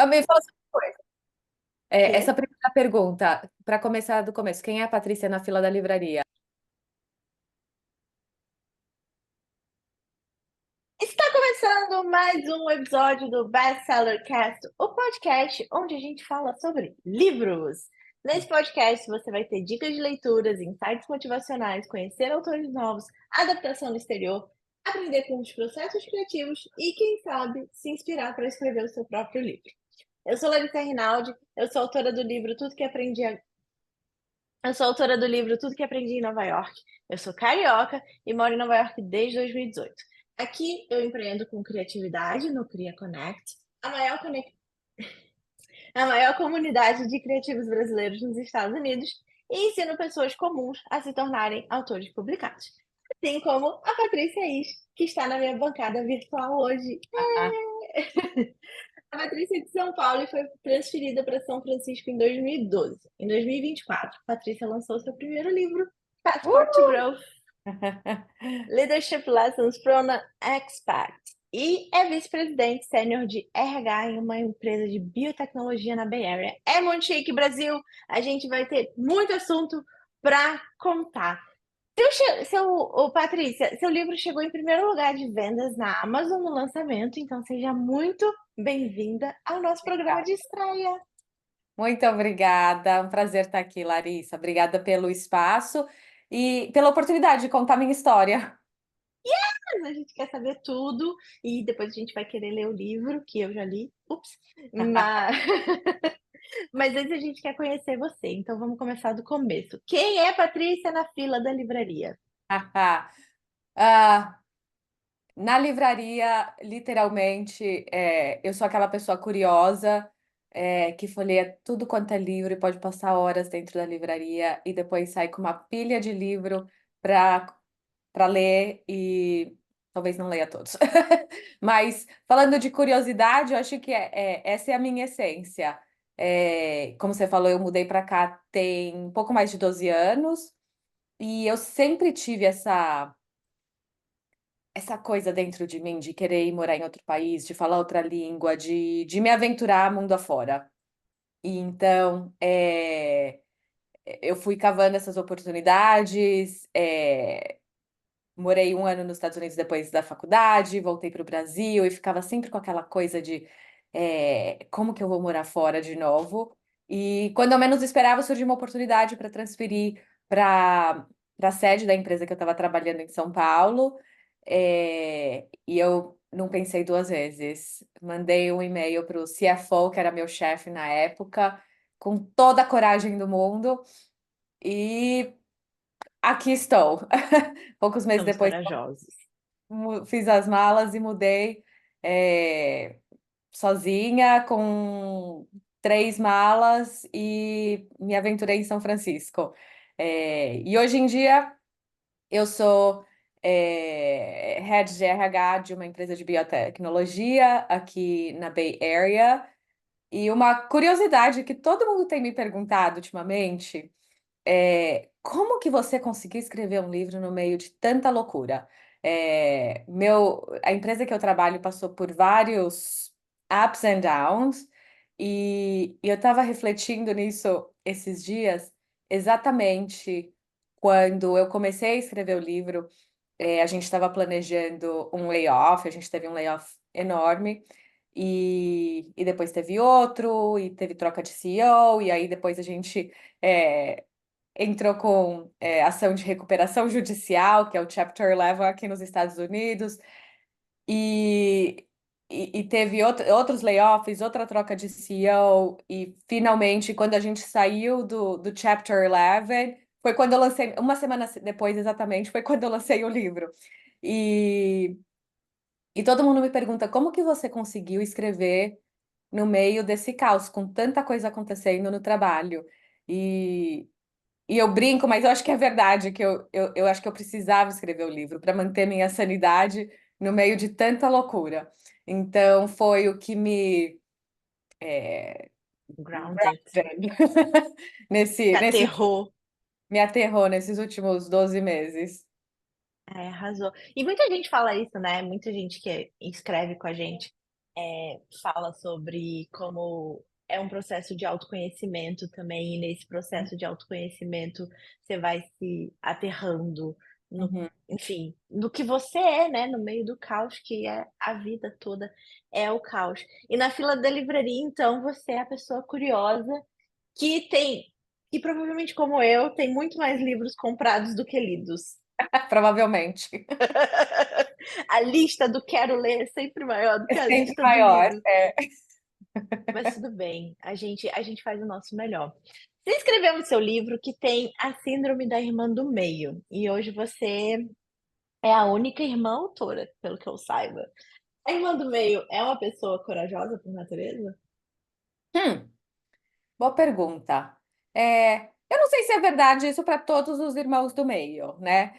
Me fala só uma coisa. Essa Quê? primeira pergunta, para começar do começo, quem é a Patrícia na fila da livraria? Está começando mais um episódio do Bestseller Cast, o podcast onde a gente fala sobre livros. Nesse podcast você vai ter dicas de leituras, insights motivacionais, conhecer autores novos, adaptação no exterior, aprender com os processos criativos e, quem sabe, se inspirar para escrever o seu próprio livro. Eu sou Larissa Rinaldi, eu sou autora do livro Tudo que Aprendi Eu sou autora do livro Tudo que Aprendi em Nova York. Eu sou carioca e moro em Nova York desde 2018. Aqui eu empreendo com criatividade no Cria Connect, a maior, a maior comunidade de criativos brasileiros nos Estados Unidos, e ensino pessoas comuns a se tornarem autores publicados. Assim como a Patrícia Is, que está na minha bancada virtual hoje. A Patrícia é de São Paulo e foi transferida para São Francisco em 2012. Em 2024, Patrícia lançou seu primeiro livro, Passport to Growth, Leadership Lessons from an Expat, e é vice-presidente sênior de RH em uma empresa de biotecnologia na Bay Area. É muito chique, Brasil! A gente vai ter muito assunto para contar. Patrícia, seu livro chegou em primeiro lugar de vendas na Amazon no lançamento, então seja muito bem-vinda ao nosso programa de estreia. Muito obrigada, um prazer estar aqui, Larissa. Obrigada pelo espaço e pela oportunidade de contar minha história. A gente quer saber tudo e depois a gente vai querer ler o livro, que eu já li. Ups! Mas, mas antes a gente quer conhecer você, então vamos começar do começo. Quem é Patrícia na fila da livraria? Ah, na livraria, literalmente, eu sou aquela pessoa curiosa, que folheia tudo quanto é livro e pode passar horas dentro da livraria e depois sai com uma pilha de livro para ler e talvez não leia todos. Mas falando de curiosidade, eu acho que essa é a minha essência. Como você falou, eu mudei para cá tem um pouco mais de 12 anos e eu sempre tive essa coisa dentro de mim de querer ir morar em outro país, de falar outra língua, de me aventurar mundo afora. E então, eu fui cavando essas oportunidades, morei um ano nos Estados Unidos depois da faculdade, voltei para o Brasil e ficava sempre com aquela coisa de como que eu vou morar fora de novo? E quando eu menos esperava, surgiu uma oportunidade para transferir para a sede da empresa que eu estava trabalhando em São Paulo. E eu não pensei duas vezes. Mandei um e-mail para o CFO, que era meu chefe na época, com toda a coragem do mundo. E aqui estou. Poucos meses Somos depois, corajosos. fiz as malas e mudei sozinha, com 3 malas e me aventurei em São Francisco. E hoje em dia eu sou head de RH de uma empresa de biotecnologia aqui na Bay Area. E uma curiosidade que todo mundo tem me perguntado ultimamente. Como que você conseguiu escrever um livro no meio de tanta loucura? A empresa que eu trabalho passou por vários ups and downs, e eu estava refletindo nisso esses dias, exatamente quando eu comecei a escrever o livro. A gente estava planejando um layoff, a gente teve um layoff enorme. E depois teve outro, e teve troca de CEO, e aí depois a gente entrou com ação de recuperação judicial, que é o Chapter 11 aqui nos Estados Unidos, e, e teve outros layoffs, outra troca de CEO, e finalmente, quando a gente saiu do Chapter 11, foi quando eu lancei, uma semana depois exatamente, foi quando eu lancei o livro. E, e todo mundo me pergunta, como que você conseguiu escrever no meio desse caos, com tanta coisa acontecendo no trabalho? E eu brinco, mas eu acho que é verdade que eu acho que eu precisava escrever o livro para manter minha sanidade no meio de tanta loucura. Então foi o que me Grounded. nesse Aterrou. me aterrou nesses últimos 12 meses. É, arrasou. E muita gente fala isso, né? Muita gente que escreve com a gente. fala sobre como é um processo de autoconhecimento também, e nesse processo de autoconhecimento você vai se aterrando no, Uhum, enfim, no que você é, né, no meio do caos que é a vida toda, é o caos. E na fila da livraria, então, você é a pessoa curiosa que provavelmente como eu, tem muito mais livros comprados do que lidos. provavelmente. A lista do quero ler é sempre maior do É que a sempre lista do maior. lido. É. Mas tudo bem, a gente faz o nosso melhor. Você escreveu no seu livro que tem a síndrome da irmã do meio, e hoje você é a única irmã autora, pelo que eu saiba. A irmã do meio é uma pessoa corajosa por natureza? Hum, boa pergunta. Eu não sei se é verdade isso para todos os irmãos do meio, né?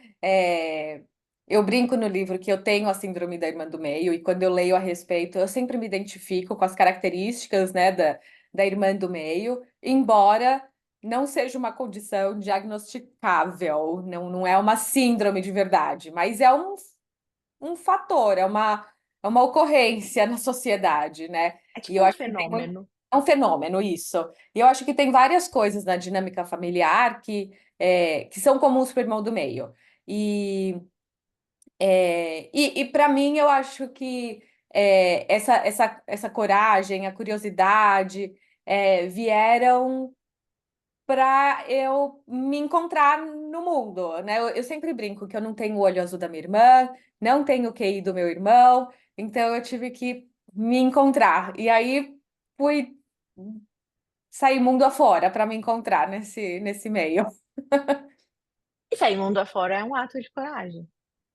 Eu brinco no livro que eu tenho a síndrome da irmã do meio, e quando eu leio a respeito, eu sempre me identifico com as características, né, da irmã do meio, embora não seja uma condição diagnosticável, não é uma síndrome de verdade, mas é um fator, é uma ocorrência na sociedade, né? É E tipo eu um acho que tem fenômeno. é um fenômeno isso. E eu acho que tem várias coisas na dinâmica familiar que são comuns para o irmão do meio. E, e para mim, eu acho que essa coragem, a curiosidade, vieram para eu me encontrar no mundo, né? Eu sempre brinco que eu não tenho o olho azul da minha irmã, não tenho o QI do meu irmão, então eu tive que me encontrar. E aí fui sair mundo afora para me encontrar nesse meio. E sair mundo afora é um ato de coragem.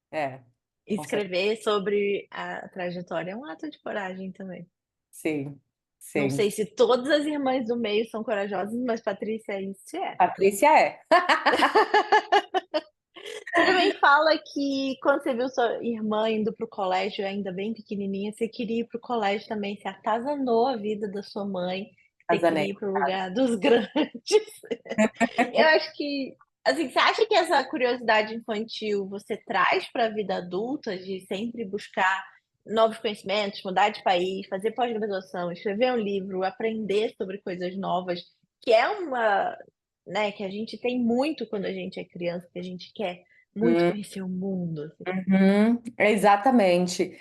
É, com certeza. Escrever sobre a trajetória é um ato de coragem também. Sim, Não sim. sei se todas as irmãs do meio são corajosas, mas Patrícia isso é. Patrícia é. Você também fala que quando você viu sua irmã indo para o colégio, ainda bem pequenininha, você queria ir para o colégio também, você atazanou a vida da sua mãe, você Azanei. queria ir para o lugar dos grandes. Eu acho que, assim, você acha que essa curiosidade infantil você traz para a vida adulta, de sempre buscar novos conhecimentos, mudar de país, fazer pós-graduação, escrever um livro, aprender sobre coisas novas, que é uma, né, que a gente tem muito quando a gente é criança, que a gente quer muito conhecer o mundo, assim. Uhum, exatamente.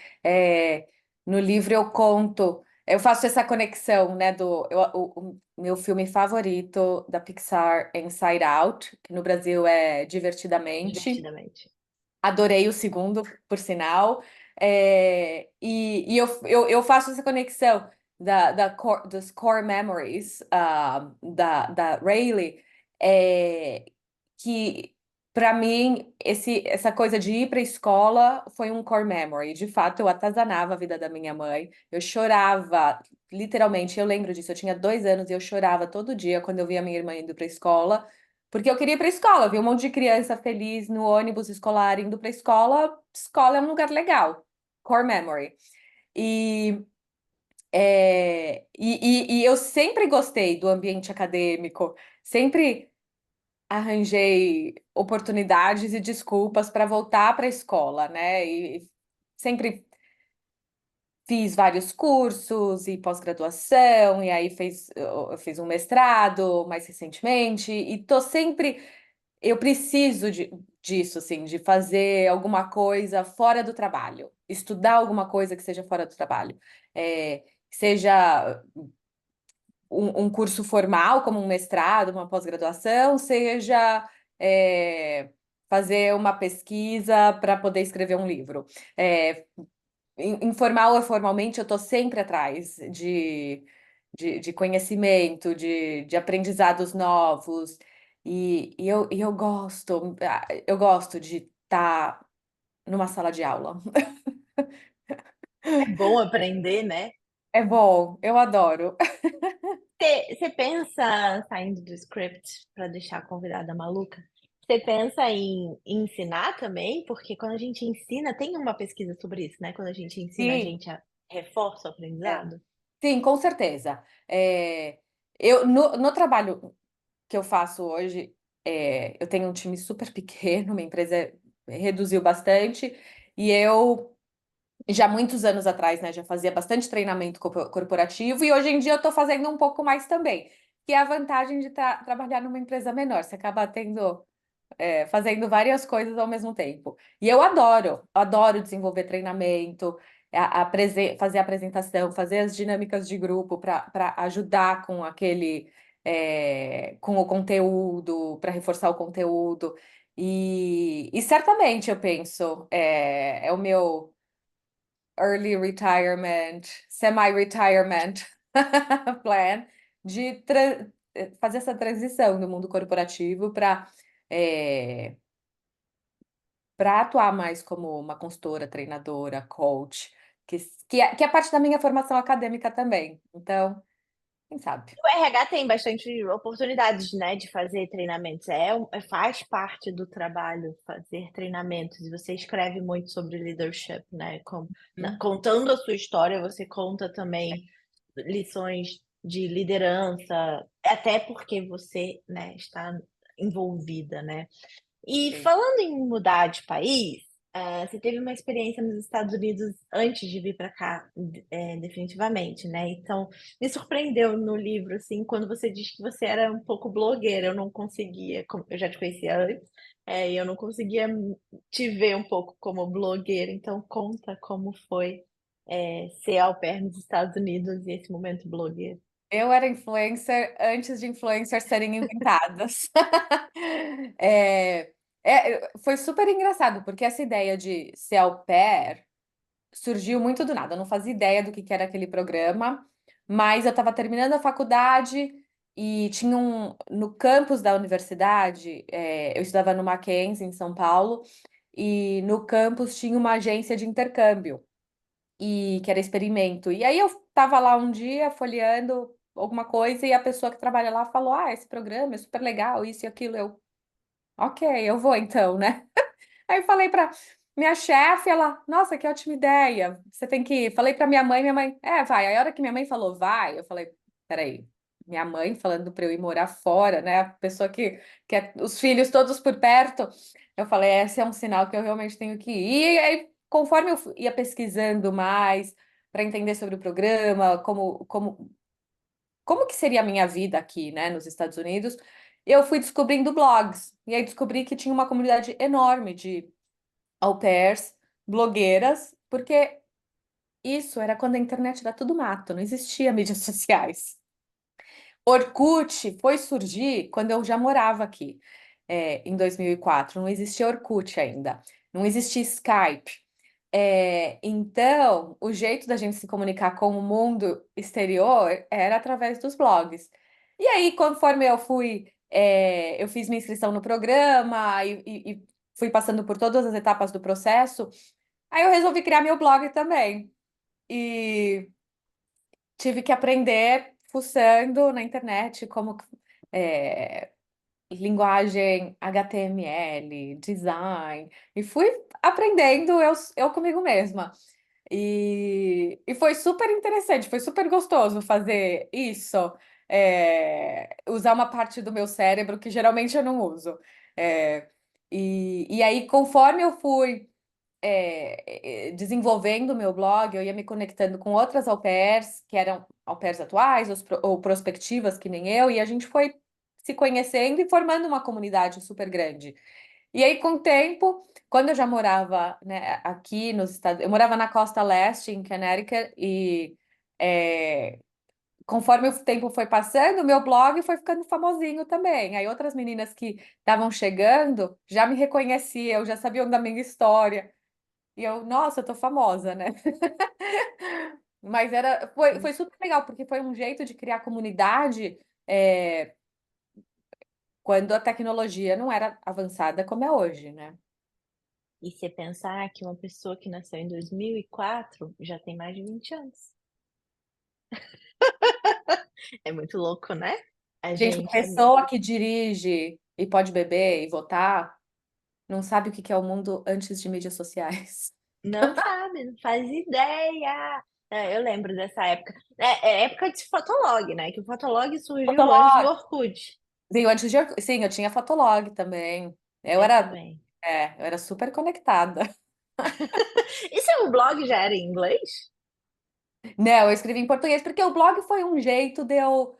No livro eu conto, eu faço essa conexão, né, o meu filme favorito da Pixar é Inside Out, que no Brasil é Divertidamente. Divertidamente. Adorei o segundo, por sinal. E eu faço essa conexão dos core memories da Rayleigh, que para mim essa coisa de ir para a escola foi um core memory. De fato, eu atazanava a vida da minha mãe. Eu chorava, literalmente. Eu lembro disso. Eu tinha 2 anos e eu chorava todo dia quando eu via minha irmã indo para a escola. Porque eu queria ir para a escola, vi um monte de criança feliz no ônibus escolar indo para a escola. Escola é um lugar legal. Core memory. E, e eu sempre gostei do ambiente acadêmico, sempre arranjei oportunidades e desculpas para voltar para a escola, né? E sempre fiz vários cursos e pós-graduação, e aí eu fiz um mestrado mais recentemente, e tô sempre. Eu preciso disso, assim, de fazer alguma coisa fora do trabalho, estudar alguma coisa que seja fora do trabalho. Seja um curso formal, como um mestrado, uma pós-graduação, seja fazer uma pesquisa para poder escrever um livro. É, Informal ou formalmente, eu estou sempre atrás de conhecimento, de aprendizados novos. Eu gosto de estar numa sala de aula. É bom aprender, né. É bom, eu adoro. Você pensa, saindo do script para deixar a convidada maluca, você pensa em ensinar também? Porque quando a gente ensina tem uma pesquisa sobre isso, né, quando a gente ensina, a Sim, gente reforça o é. aprendizado? Sim, com certeza. No trabalho que eu faço hoje, eu tenho um time super pequeno, minha empresa reduziu bastante, e eu já muitos anos atrás, né, já fazia bastante treinamento corporativo e hoje em dia eu estou fazendo um pouco mais também, que é a vantagem de trabalhar numa empresa menor. Você acaba tendo, fazendo várias coisas ao mesmo tempo. E eu adoro desenvolver treinamento, fazer apresentação, fazer as dinâmicas de grupo para ajudar com com o conteúdo, para reforçar o conteúdo. E certamente eu penso, é o meu early retirement, semi-retirement plan de fazer essa transição do mundo corporativo para atuar mais como uma consultora, treinadora, coach, que, que é parte da minha formação acadêmica também. Então, quem sabe? O RH tem bastante oportunidades, né, de fazer treinamentos. Faz parte do trabalho fazer treinamentos. E você escreve muito sobre leadership, né? Hum, Contando a sua história, você conta também lições de liderança, até porque você, né, está envolvida, né? E sim. falando em mudar de país, você teve uma experiência nos Estados Unidos antes de vir para cá, definitivamente, né? Então, me surpreendeu no livro, assim, quando você diz que você era um pouco blogueira. Eu não conseguia, eu já te conhecia antes, e eu não conseguia te ver um pouco como blogueira. Então, conta como foi, ser au pair nos Estados Unidos e esse momento blogueira. Eu era influencer antes de influencers serem inventadas. É, foi super engraçado, porque essa ideia de ser au pair surgiu muito do nada. Eu não fazia ideia do que era aquele programa, mas eu estava terminando a faculdade e tinha no campus da universidade, eu estudava no Mackenzie, em São Paulo, e no campus tinha uma agência de intercâmbio e que era experimento. E aí eu tava lá um dia folheando alguma coisa e a pessoa que trabalha lá falou: "Ah, esse programa é super legal, isso e aquilo". Eu, ok, eu vou então, né? Aí eu falei pra minha chefe, ela, nossa, que ótima ideia. Você tem que ir. Falei pra minha mãe, vai. Aí a hora que minha mãe falou, vai, eu falei, peraí. Minha mãe falando pra eu ir morar fora, né? A pessoa que quer os filhos todos por perto. Eu falei, esse é um sinal que eu realmente tenho que ir. E aí, conforme eu ia pesquisando mais para entender sobre o programa, como que seria a minha vida aqui, né, nos Estados Unidos, eu fui descobrindo blogs. E aí descobri que tinha uma comunidade enorme de au pairs, blogueiras, porque isso era quando a internet era tudo mato, não existia mídias sociais. Orkut foi surgir quando eu já morava aqui, em 2004. Não existia Orkut ainda, não existia Skype. Então, o jeito da gente se comunicar com o mundo exterior era através dos blogs. E aí, conforme eu fiz minha inscrição no programa e fui passando por todas as etapas do processo. Aí eu resolvi criar meu blog também. E tive que aprender fuçando na internet é, linguagem HTML, design, e fui aprendendo eu comigo mesma. E foi super interessante, foi super gostoso fazer isso, usar uma parte do meu cérebro que geralmente eu não uso. É, e aí, conforme eu fui desenvolvendo o meu blog, eu ia me conectando com outras au pairs, que eram au pairs atuais ou prospectivas, que nem eu, e a gente foi se conhecendo e formando uma comunidade super grande. E aí, com o tempo, quando eu já morava, né, aqui nos Estados, eu morava na costa leste, em Connecticut, e conforme o tempo foi passando, o meu blog foi ficando famosinho também. Aí outras meninas que estavam chegando já me reconheciam, já sabiam da minha história. E eu, nossa, eu tô famosa, né? Mas foi super legal, porque foi um jeito de criar comunidade é, quando a tecnologia não era avançada como é hoje, né? E você pensar que uma pessoa que nasceu em 2004 já tem mais de 20 anos. É muito louco, né? A Gente, uma gente pessoa que dirige e pode beber e votar não sabe o que que é o mundo antes de mídias sociais. não sabe, não faz ideia. Eu lembro dessa época. É época de Fotolog, né? Que o Fotolog surgiu antes do Fotolog. Orkut. Sim, eu tinha Fotolog também. Eu Eu era, também. eu era super conectada. E seu blog já era em inglês? Não, eu escrevi em português porque o blog foi um jeito de eu.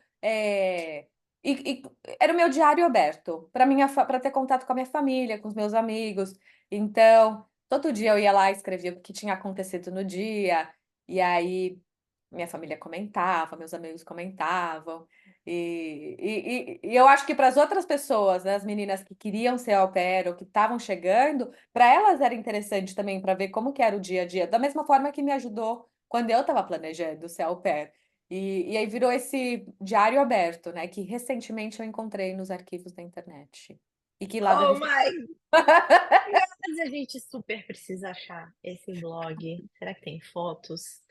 Era o meu diário aberto para ter contato com a minha família, com os meus amigos. Então, todo dia eu ia lá e escrevia o que tinha acontecido no dia. E aí, minha família comentava, meus amigos comentavam. E eu acho que para as outras pessoas, né, as meninas que queriam ser au pair ou que estavam chegando, para elas era interessante também para ver como que era o dia a dia, da mesma forma que me ajudou quando eu estava planejando ser au pair. E aí virou esse diário aberto, né? Que recentemente eu encontrei nos arquivos da internet. E que lá deve Oh ser. my God, a gente super precisa achar esse blog. Será que tem fotos?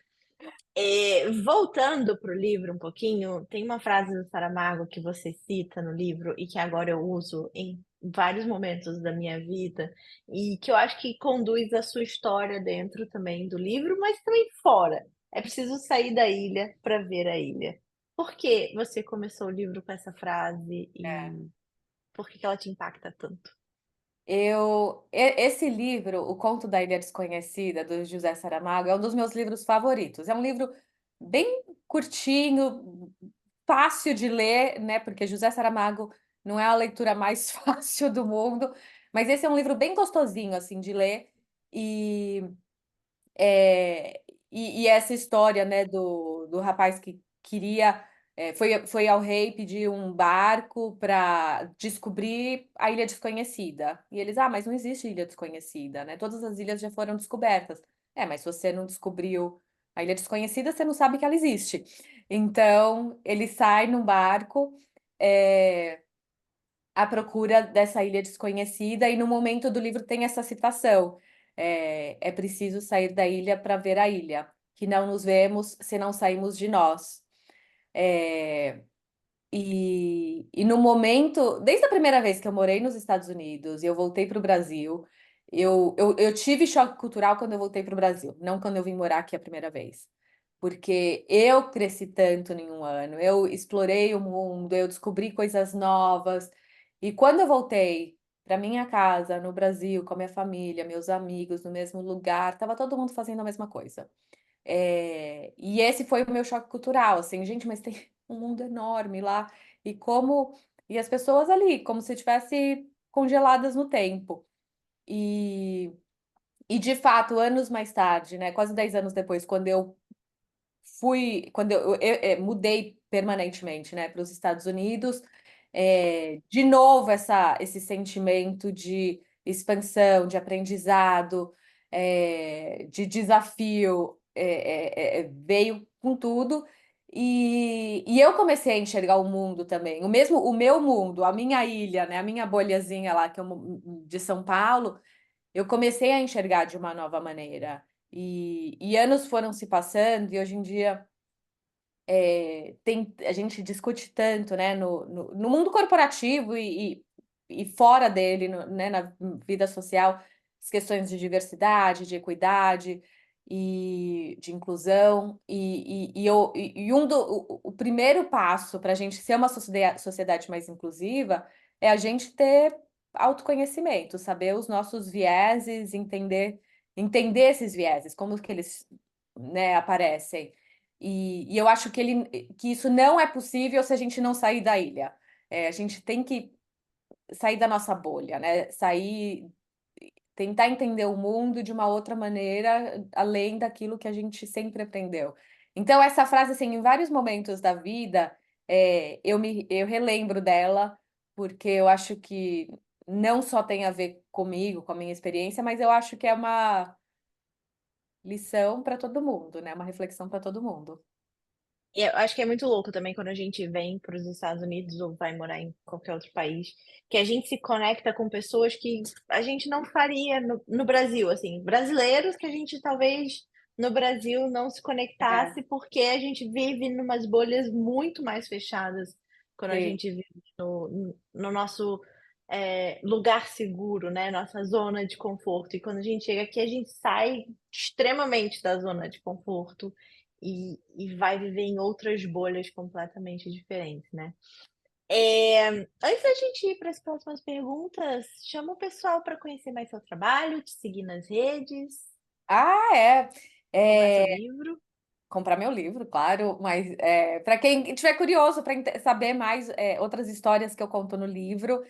Voltando para o livro um pouquinho, tem uma frase do Saramago que você cita no livro e que agora eu uso em vários momentos da minha vida e que eu acho que conduz a sua história dentro também do livro, mas também fora. É preciso sair da ilha para ver a ilha. Por que você começou o livro com essa frase É. e por que que ela te impacta tanto? Esse livro, O Conto da Ilha Desconhecida, do José Saramago, é um dos meus livros favoritos. É um livro bem curtinho, fácil de ler, né? Porque José Saramago não é a leitura mais fácil do mundo, mas esse é um livro bem gostosinho, assim, de ler. E É, e essa história, né, do rapaz que queria, foi ao rei pedir um barco para descobrir a Ilha Desconhecida. E eles, mas não existe Ilha Desconhecida, né? Todas as ilhas já foram descobertas. Mas se você não descobriu a Ilha Desconhecida, você não sabe que ela existe. Então, ele sai num barco, é, à procura dessa ilha desconhecida, e no momento do livro tem essa citação: é preciso sair da ilha para ver a ilha, que não nos vemos se não saímos de nós. É, e no momento, desde a primeira vez que eu morei nos Estados Unidos e eu voltei para o Brasil, eu tive choque cultural quando eu voltei para o Brasil, não quando eu vim morar aqui a primeira vez. Porque eu cresci tanto em um ano, eu explorei o mundo, eu descobri coisas novas. E quando eu voltei para minha casa no Brasil, com a minha família, meus amigos, no mesmo lugar, estava todo mundo fazendo a mesma coisa. E esse foi o meu choque cultural, assim, gente, mas tem um mundo enorme lá, e como, e as pessoas ali, como se tivesse congeladas no tempo. E, e de fato, anos mais tarde, né, quase 10 anos depois, quando eu mudei permanentemente, né, para os Estados Unidos, de novo esse sentimento de expansão, de aprendizado, de desafio, veio com tudo. E eu comecei a enxergar o mundo também, o meu mundo, a minha ilha, né, a minha bolhazinha lá de São Paulo, eu comecei a enxergar de uma nova maneira. E anos foram se passando, e hoje em dia a gente discute tanto, né, no mundo corporativo e fora dele, né, na vida social, as questões de diversidade, de equidade e de inclusão. O primeiro passo para a gente ser uma sociedade mais inclusiva é a gente ter autoconhecimento, saber os nossos vieses, entender esses vieses, como que eles, né, aparecem. E eu acho que isso não é possível se a gente não sair da ilha. A gente tem que sair da nossa bolha, né? Tentar entender o mundo de uma outra maneira, além daquilo que a gente sempre aprendeu. Então, essa frase, assim, em vários momentos da vida, eu relembro dela, porque eu acho que não só tem a ver comigo, com a minha experiência, mas eu acho que é uma lição para todo mundo, né? Uma reflexão para todo mundo. E eu acho que é muito louco também quando a gente vem para os Estados Unidos ou vai morar em qualquer outro país, que a gente se conecta com pessoas que a gente não faria no Brasil, assim, brasileiros que a gente talvez no Brasil não se É, conectasse porque a gente vive numas bolhas muito mais fechadas quando a sim. gente vive no nosso lugar seguro, né? Nossa zona de conforto. E quando a gente chega aqui, a gente sai extremamente da zona de conforto e vai viver em outras bolhas completamente diferentes, né. Antes da gente ir para as próximas perguntas, chama o pessoal para conhecer mais seu trabalho, te seguir nas redes, Ah, é. comprar seu É, livro. comprar meu livro, claro, mas para quem tiver curioso para saber mais outras histórias que eu conto no livro,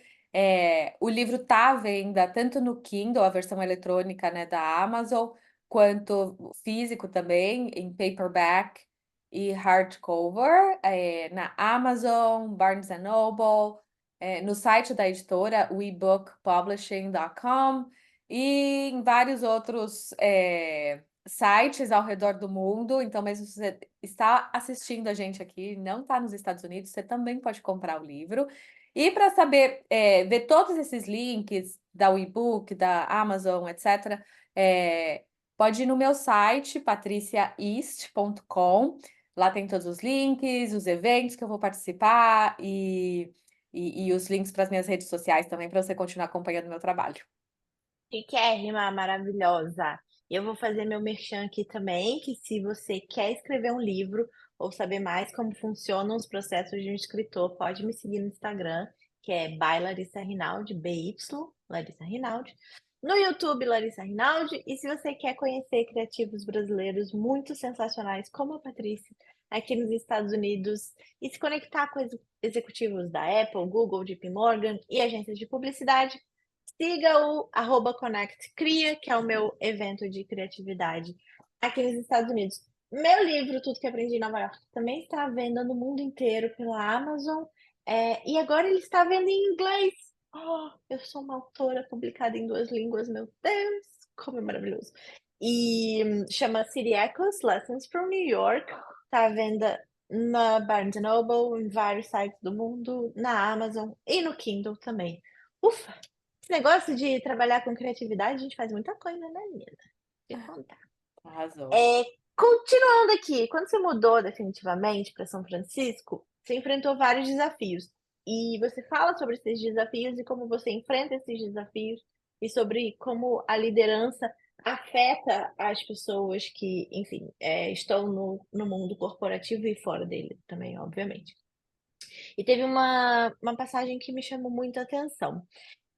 o livro tá à venda tanto no Kindle, a versão eletrônica, né, da Amazon, quanto físico também, em paperback e hardcover, na Amazon, Barnes Noble, no site da editora, webookpublishing.com, e em vários outros sites ao redor do mundo. Então, mesmo se você está assistindo a gente aqui, não está nos Estados Unidos, você também pode comprar o livro. E para saber, ver todos esses links da WeBook, da Amazon, etc., pode ir no meu site, patriciaeast.com. Lá tem todos os links, os eventos que eu vou participar e os links para as minhas redes sociais também, para você continuar acompanhando meu trabalho. Chiquérrima, maravilhosa. Eu vou fazer meu merchan aqui também, que se você quer escrever um livro ou saber mais como funcionam os processos de um escritor, pode me seguir no Instagram, que é by Larissa Rinaldi, BY, Larissa Rinaldi. No YouTube, Larissa Rinaldi. E se você quer conhecer criativos brasileiros muito sensacionais, como a Patrícia, aqui nos Estados Unidos, e se conectar com executivos da Apple, Google, JP Morgan e agências de publicidade, siga o @ConnectCria, que é o meu evento de criatividade aqui nos Estados Unidos. Meu livro, Tudo que Aprendi em Nova York, também está à venda no mundo inteiro pela Amazon. E agora ele está à venda em inglês. Oh, eu sou uma autora publicada em 2 línguas, meu Deus, como é maravilhoso. E chama City Echoes, Lessons from New York. Está à venda na Barnes Noble, em vários sites do mundo, na Amazon e no Kindle também. Ufa! Esse negócio de trabalhar com criatividade, a gente faz muita coisa, né, menina? De contar. Arrasou. É, continuando aqui, quando você mudou definitivamente para São Francisco, você enfrentou vários desafios. E você fala sobre esses desafios e como você enfrenta esses desafios e sobre como a liderança afeta as pessoas que, enfim, estão no mundo corporativo e fora dele também, obviamente. E teve uma passagem que me chamou muita atenção.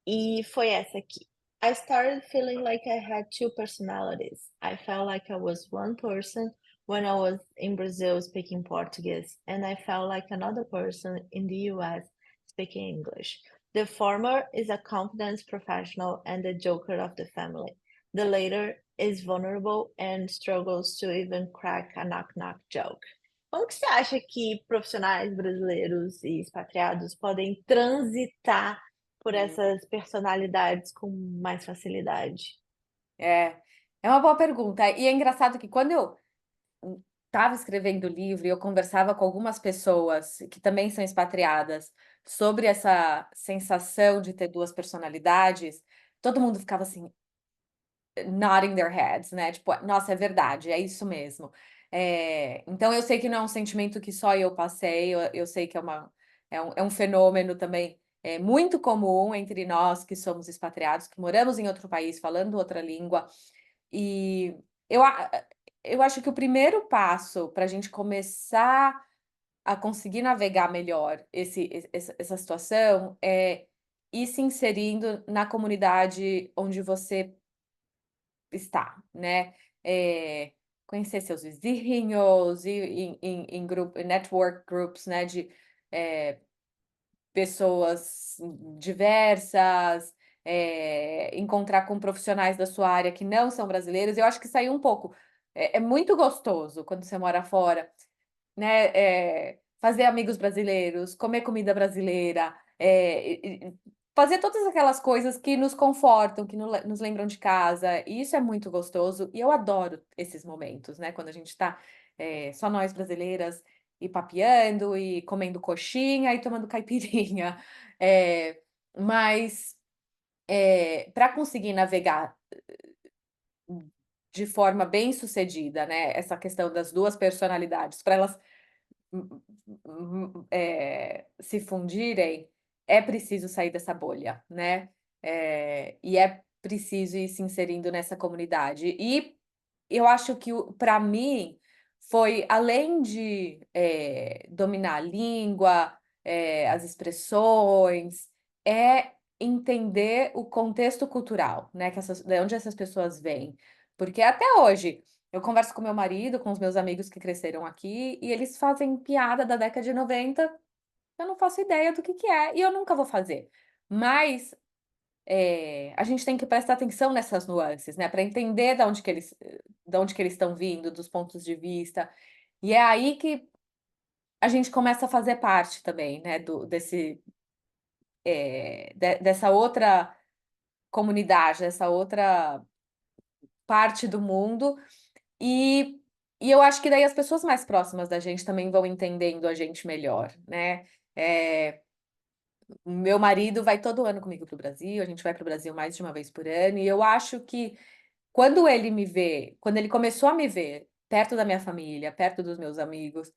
E foi essa aqui. I started feeling like I had two personalities. I felt like I was one person when I was in Brazil speaking Portuguese, and I felt like another person in the US speaking English. The former is a confident professional and the joker of the family. The latter is vulnerable and struggles to even crack a knock-knock joke. Como que você acha que profissionais brasileiros e expatriados podem transitar por Hum. essas personalidades com mais facilidade? É, é uma boa pergunta. E é engraçado que quando eu estava escrevendo o livro e eu conversava com algumas pessoas que também são expatriadas sobre essa sensação de ter duas personalidades, todo mundo ficava assim, nodding their heads, né? Tipo, nossa, é verdade, é isso mesmo. Então eu sei que não é um sentimento que só eu passei, eu sei que é um fenômeno também muito comum entre nós que somos expatriados, que moramos em outro país, falando outra língua. E eu, a- eu acho que o primeiro passo para a gente começar a conseguir navegar melhor essa situação é ir se inserindo na comunidade onde você está, né? Eh, Conhecer seus vizinhos, ir em grupo, network groups, né? De pessoas diversas, encontrar com profissionais da sua área que não são brasileiros. Eu acho que sair um pouco. É muito gostoso quando você mora fora, né? Fazer amigos brasileiros, comer comida brasileira, fazer todas aquelas coisas que nos confortam, que nos lembram de casa. E isso é muito gostoso. E eu adoro esses momentos, né? Quando a gente está só nós brasileiras e papeando e comendo coxinha e tomando caipirinha. É, mas para conseguir navegar de forma bem sucedida, né? Essa questão das duas personalidades, para elas se fundirem, é preciso sair dessa bolha, né? E é preciso ir se inserindo nessa comunidade. E eu acho que, para mim, foi além de dominar a língua, as expressões, é entender o contexto cultural, né? De onde essas pessoas vêm. Porque até hoje eu converso com meu marido, com os meus amigos que cresceram aqui, e eles fazem piada da década de 90, eu não faço ideia do que é, e eu nunca vou fazer. Mas a gente tem que prestar atenção nessas nuances, né? Para entender de onde que eles estão vindo, dos pontos de vista. E é aí que a gente começa a fazer parte também, né? Dessa outra comunidade, dessa outra parte do mundo. E, e eu acho que daí as pessoas mais próximas da gente também vão entendendo a gente melhor, né? É, meu marido vai todo ano comigo para o Brasil, a gente vai para o Brasil mais de uma vez por ano, e eu acho que quando ele começou a me ver perto da minha família, perto dos meus amigos,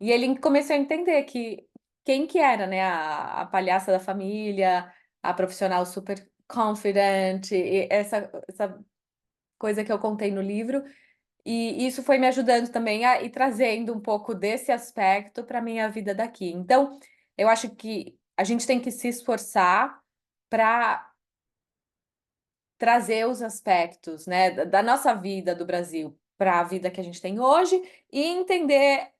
e ele começou a entender que quem que era, né, a palhaça da família, a profissional super confident, e essa coisa que eu contei no livro, e isso foi me ajudando também a ir trazendo um pouco desse aspecto para minha vida daqui. Então, eu acho que a gente tem que se esforçar para trazer os aspectos, né, da nossa vida do Brasil para a vida que a gente tem hoje e entender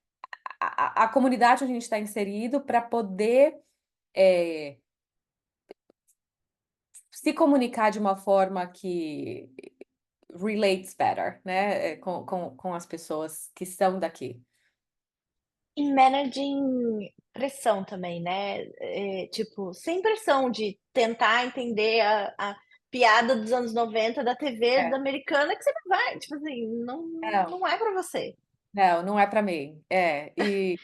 a comunidade onde a gente está inserido para poder se comunicar de uma forma que relates better, né, com as pessoas que são daqui. E managing pressão também, né, tipo, sem pressão de tentar entender a piada dos anos 90 da TV É, da americana que você não vai, tipo assim, não, não é para você. não é para mim. E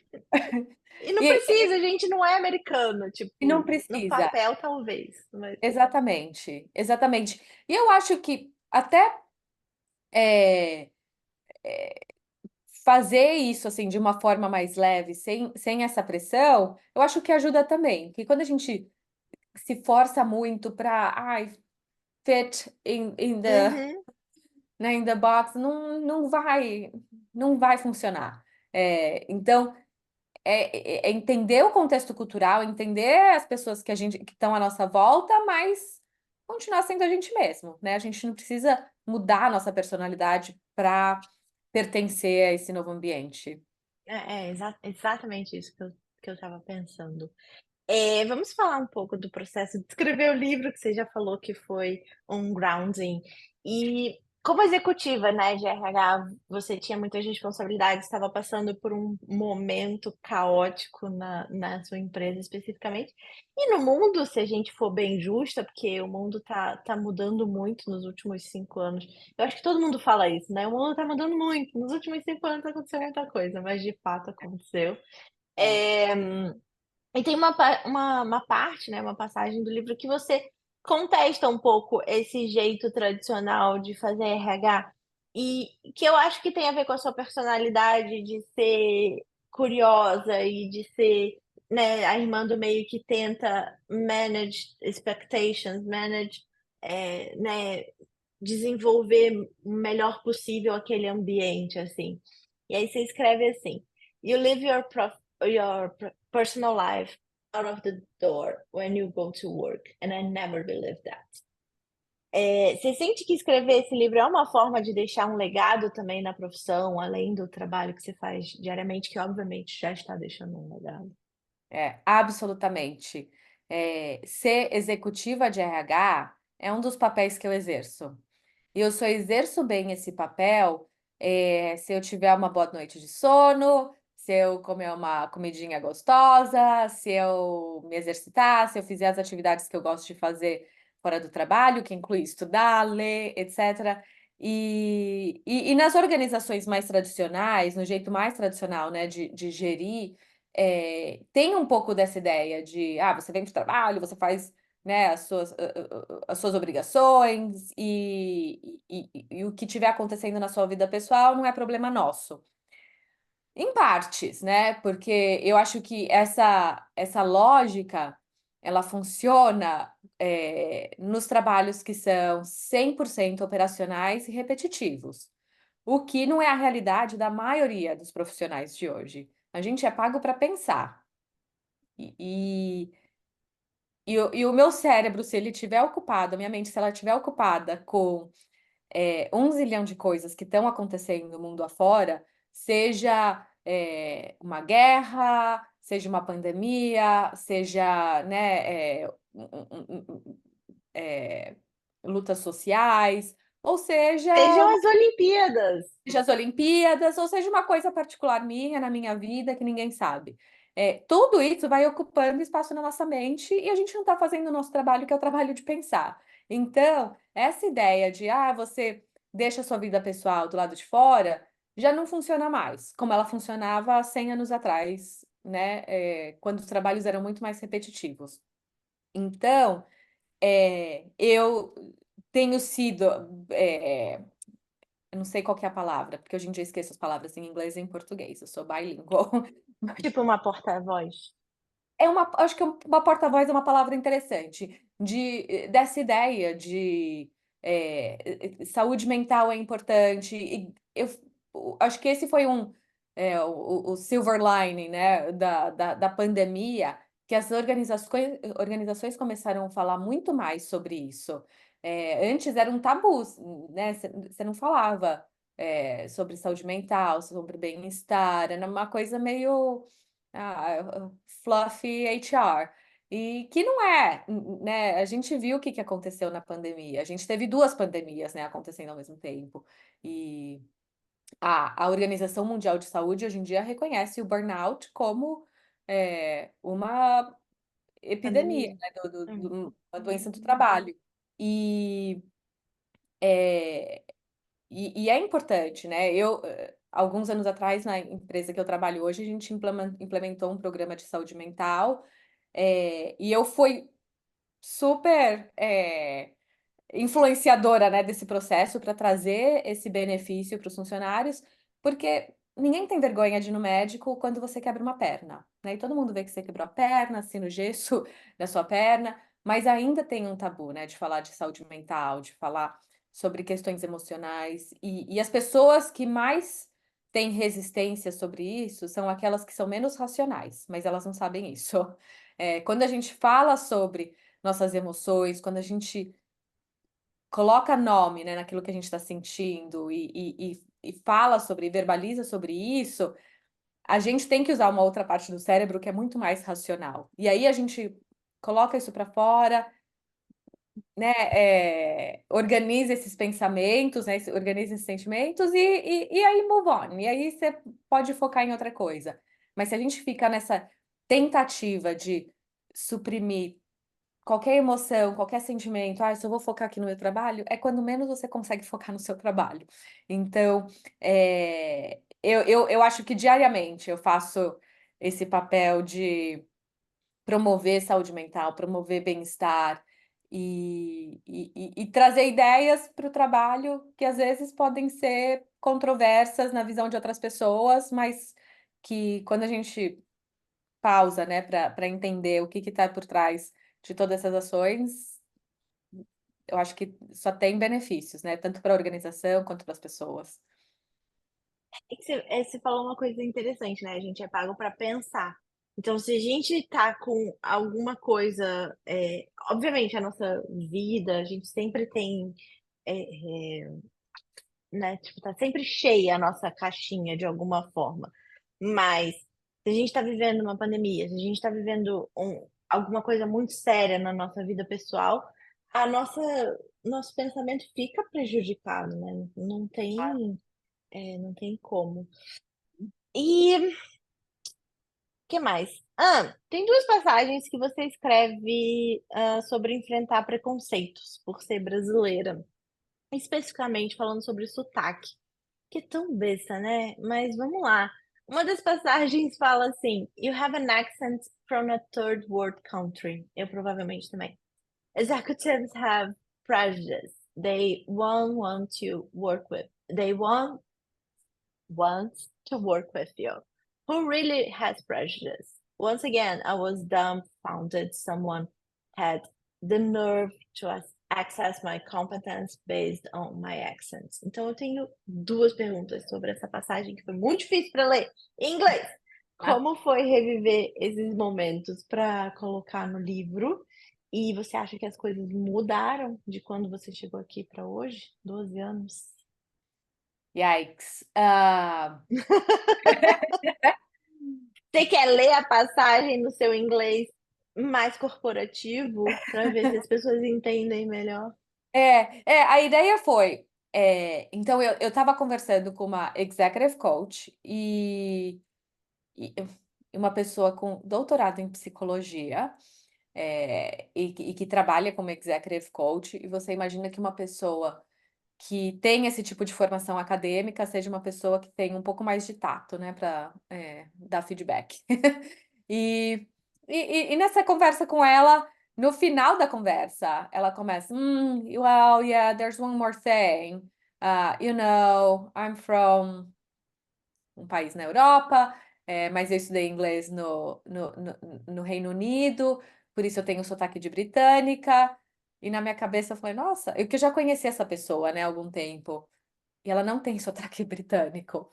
não E, precisa, a gente não é americano, e não tipo, no precisa. papel talvez, mas Exatamente, exatamente. E eu acho que até é, fazer isso assim de uma forma mais leve, sem essa pressão, eu acho que ajuda também. Que quando a gente se força muito para fit uhum. in the box, não vai funcionar. Então, é entender o contexto cultural, entender as pessoas que estão à nossa volta, mas continuar sendo a gente mesmo, né? A gente não precisa mudar a nossa personalidade para pertencer a esse novo ambiente. Exatamente isso que eu estava pensando. Vamos falar um pouco do processo de escrever o livro, que você já falou que foi um grounding. E como executiva, né, de RH, você tinha muitas responsabilidades, estava passando por um momento caótico na sua empresa especificamente. E no mundo, se a gente for bem justa, porque o mundo tá mudando muito nos últimos 5 anos. Eu acho que todo mundo fala isso, né? O mundo tá mudando muito. Nos últimos 5 anos aconteceu muita coisa, mas de fato aconteceu. É. Eh e tem uma parte, né, uma passagem do livro que você contesta um pouco esse jeito tradicional de fazer RH, e que eu acho que tem a ver com a sua personalidade de ser curiosa e de ser, né, a irmã do meio que tenta manage expectations, né, desenvolver o melhor possível aquele ambiente, assim. E aí você escreve assim: "You live your personal life out of the door when you go to work, and I never believed that." Você sente que escrever esse livro é uma forma de deixar um legado também na profissão, além do trabalho que você faz diariamente, que obviamente já está deixando um legado? Absolutamente. Ser executiva de RH é um dos papéis que eu exerço. E eu só exerço bem esse papel, se eu tiver uma boa noite de sono, se eu comer uma comidinha gostosa, se eu me exercitar, se eu fizer as atividades que eu gosto de fazer fora do trabalho, que inclui estudar, ler, etc. E nas organizações mais tradicionais, no jeito mais tradicional, né, de gerir, tem um pouco dessa ideia de, você vem para o trabalho, você faz, né, as suas obrigações e o que tiver acontecendo na sua vida pessoal não é problema nosso. Em partes, né? Porque eu acho que essa lógica ela funciona nos trabalhos que são 100% operacionais e repetitivos, o que não é a realidade da maioria dos profissionais de hoje. A gente é pago para pensar. E, e o meu cérebro, se ele estiver ocupado, a minha mente, se ela estiver ocupada com 1 zilhão de coisas que estão acontecendo no mundo afora, seja uma guerra, seja uma pandemia, seja, né, é, lutas sociais, ou seja Sejam as Olimpíadas. seja as Olimpíadas, ou seja uma coisa particular minha, na minha vida, que ninguém sabe. Tudo isso vai ocupando espaço na nossa mente e a gente não está fazendo o nosso trabalho, que é o trabalho de pensar. Então, essa ideia de, você deixa a sua vida pessoal do lado de fora, já não funciona mais, como ela funcionava há 100 anos atrás, né? Quando os trabalhos eram muito mais repetitivos. Então, eu tenho sido, eu não sei qual que é a palavra, porque hoje em dia eu esqueço as palavras em inglês e em português, eu sou bilingual. Tipo uma porta-voz. Acho que uma porta-voz é uma palavra interessante, dessa ideia de saúde mental é importante. E acho que esse foi o silver lining, né, da pandemia, que as organizações começaram a falar muito mais sobre isso. Antes era um tabu, né? Você não falava sobre saúde mental, sobre bem-estar, era uma coisa meio fluffy HR. E que não é, né? A gente viu o que aconteceu na pandemia. A gente teve 2 pandemias, né, acontecendo ao mesmo tempo. E a Organização Mundial de Saúde hoje em dia reconhece o burnout como uma epidemia, Pandemia. né, Hum. uma doença do trabalho. E, é, e é importante, né? Alguns anos atrás, na empresa que eu trabalho hoje, a gente implementou um programa de saúde mental, e eu fui super influenciadora, né, desse processo para trazer esse benefício para os funcionários, porque ninguém tem vergonha de ir no médico quando você quebra uma perna, né? E todo mundo vê que você quebrou a perna, assina o gesso da sua perna, mas ainda tem um tabu, né, de falar de saúde mental, de falar sobre questões emocionais, e as pessoas que mais têm resistência sobre isso são aquelas que são menos racionais, mas elas não sabem isso. Quando a gente fala sobre nossas emoções, quando a gente coloca nome, né, naquilo que a gente está sentindo e fala sobre, verbaliza sobre isso, a gente tem que usar uma outra parte do cérebro que é muito mais racional. E aí a gente coloca isso para fora, né, organiza esses pensamentos, né, organiza esses sentimentos e aí move on. E aí você pode focar em outra coisa. Mas se a gente fica nessa tentativa de suprimir qualquer emoção, qualquer sentimento, eu só vou focar aqui no meu trabalho, é quando menos você consegue focar no seu trabalho. Então, eu acho que diariamente eu faço esse papel de promover saúde mental, promover bem-estar e trazer ideias para o trabalho que às vezes podem ser controversas na visão de outras pessoas, mas que quando a gente pausa, né, para entender o que está por trás de todas essas ações, eu acho que só tem benefícios, né, tanto para a organização quanto para as pessoas. É que você falou uma coisa interessante, né? A gente é pago para pensar. Então, se a gente tá com alguma coisa, obviamente a nossa vida, a gente sempre tem, né? Tipo, tá sempre cheia a nossa caixinha de alguma forma. Mas se a gente tá vivendo uma pandemia, se a gente tá vivendo alguma coisa muito séria na nossa vida pessoal, a nosso pensamento fica prejudicado, né? Não tem como. E que mais? Tem 2 passagens que você escreve, sobre enfrentar preconceitos por ser brasileira, especificamente falando sobre sotaque, que é tão besta, né? Mas vamos lá. Uma das passagens fala assim: "You have an accent from a third world country." Eu provavelmente também. "Executives have prejudice. They want to work with you. Who really has prejudice?" Once again, I was dumbfounded. Someone had the nerve to access my competence based on my accents. Então, eu tenho 2 perguntas sobre essa passagem que foi muito difícil para ler em inglês. Ah, Como foi reviver esses momentos para colocar no livro? E você acha que as coisas mudaram de quando você chegou aqui para hoje? 12 anos? yikes. Você quer ler a passagem no seu inglês mais corporativo para ver se as pessoas entendem melhor? A ideia foi, então eu estava conversando com uma executive coach e uma pessoa com doutorado em psicologia, e que trabalha como executive coach, e você imagina que uma pessoa que tem esse tipo de formação acadêmica seja uma pessoa que tem um pouco mais de tato, né, para dar feedback. E, e nessa conversa com ela, no final da conversa, ela começa, well, yeah, there's one more thing. I'm from um país na Europa, mas eu estudei inglês no Reino Unido, por isso eu tenho sotaque de britânica. E na minha cabeça eu falei, nossa, eu que já conheci essa pessoa, né, há algum tempo. E ela não tem sotaque britânico,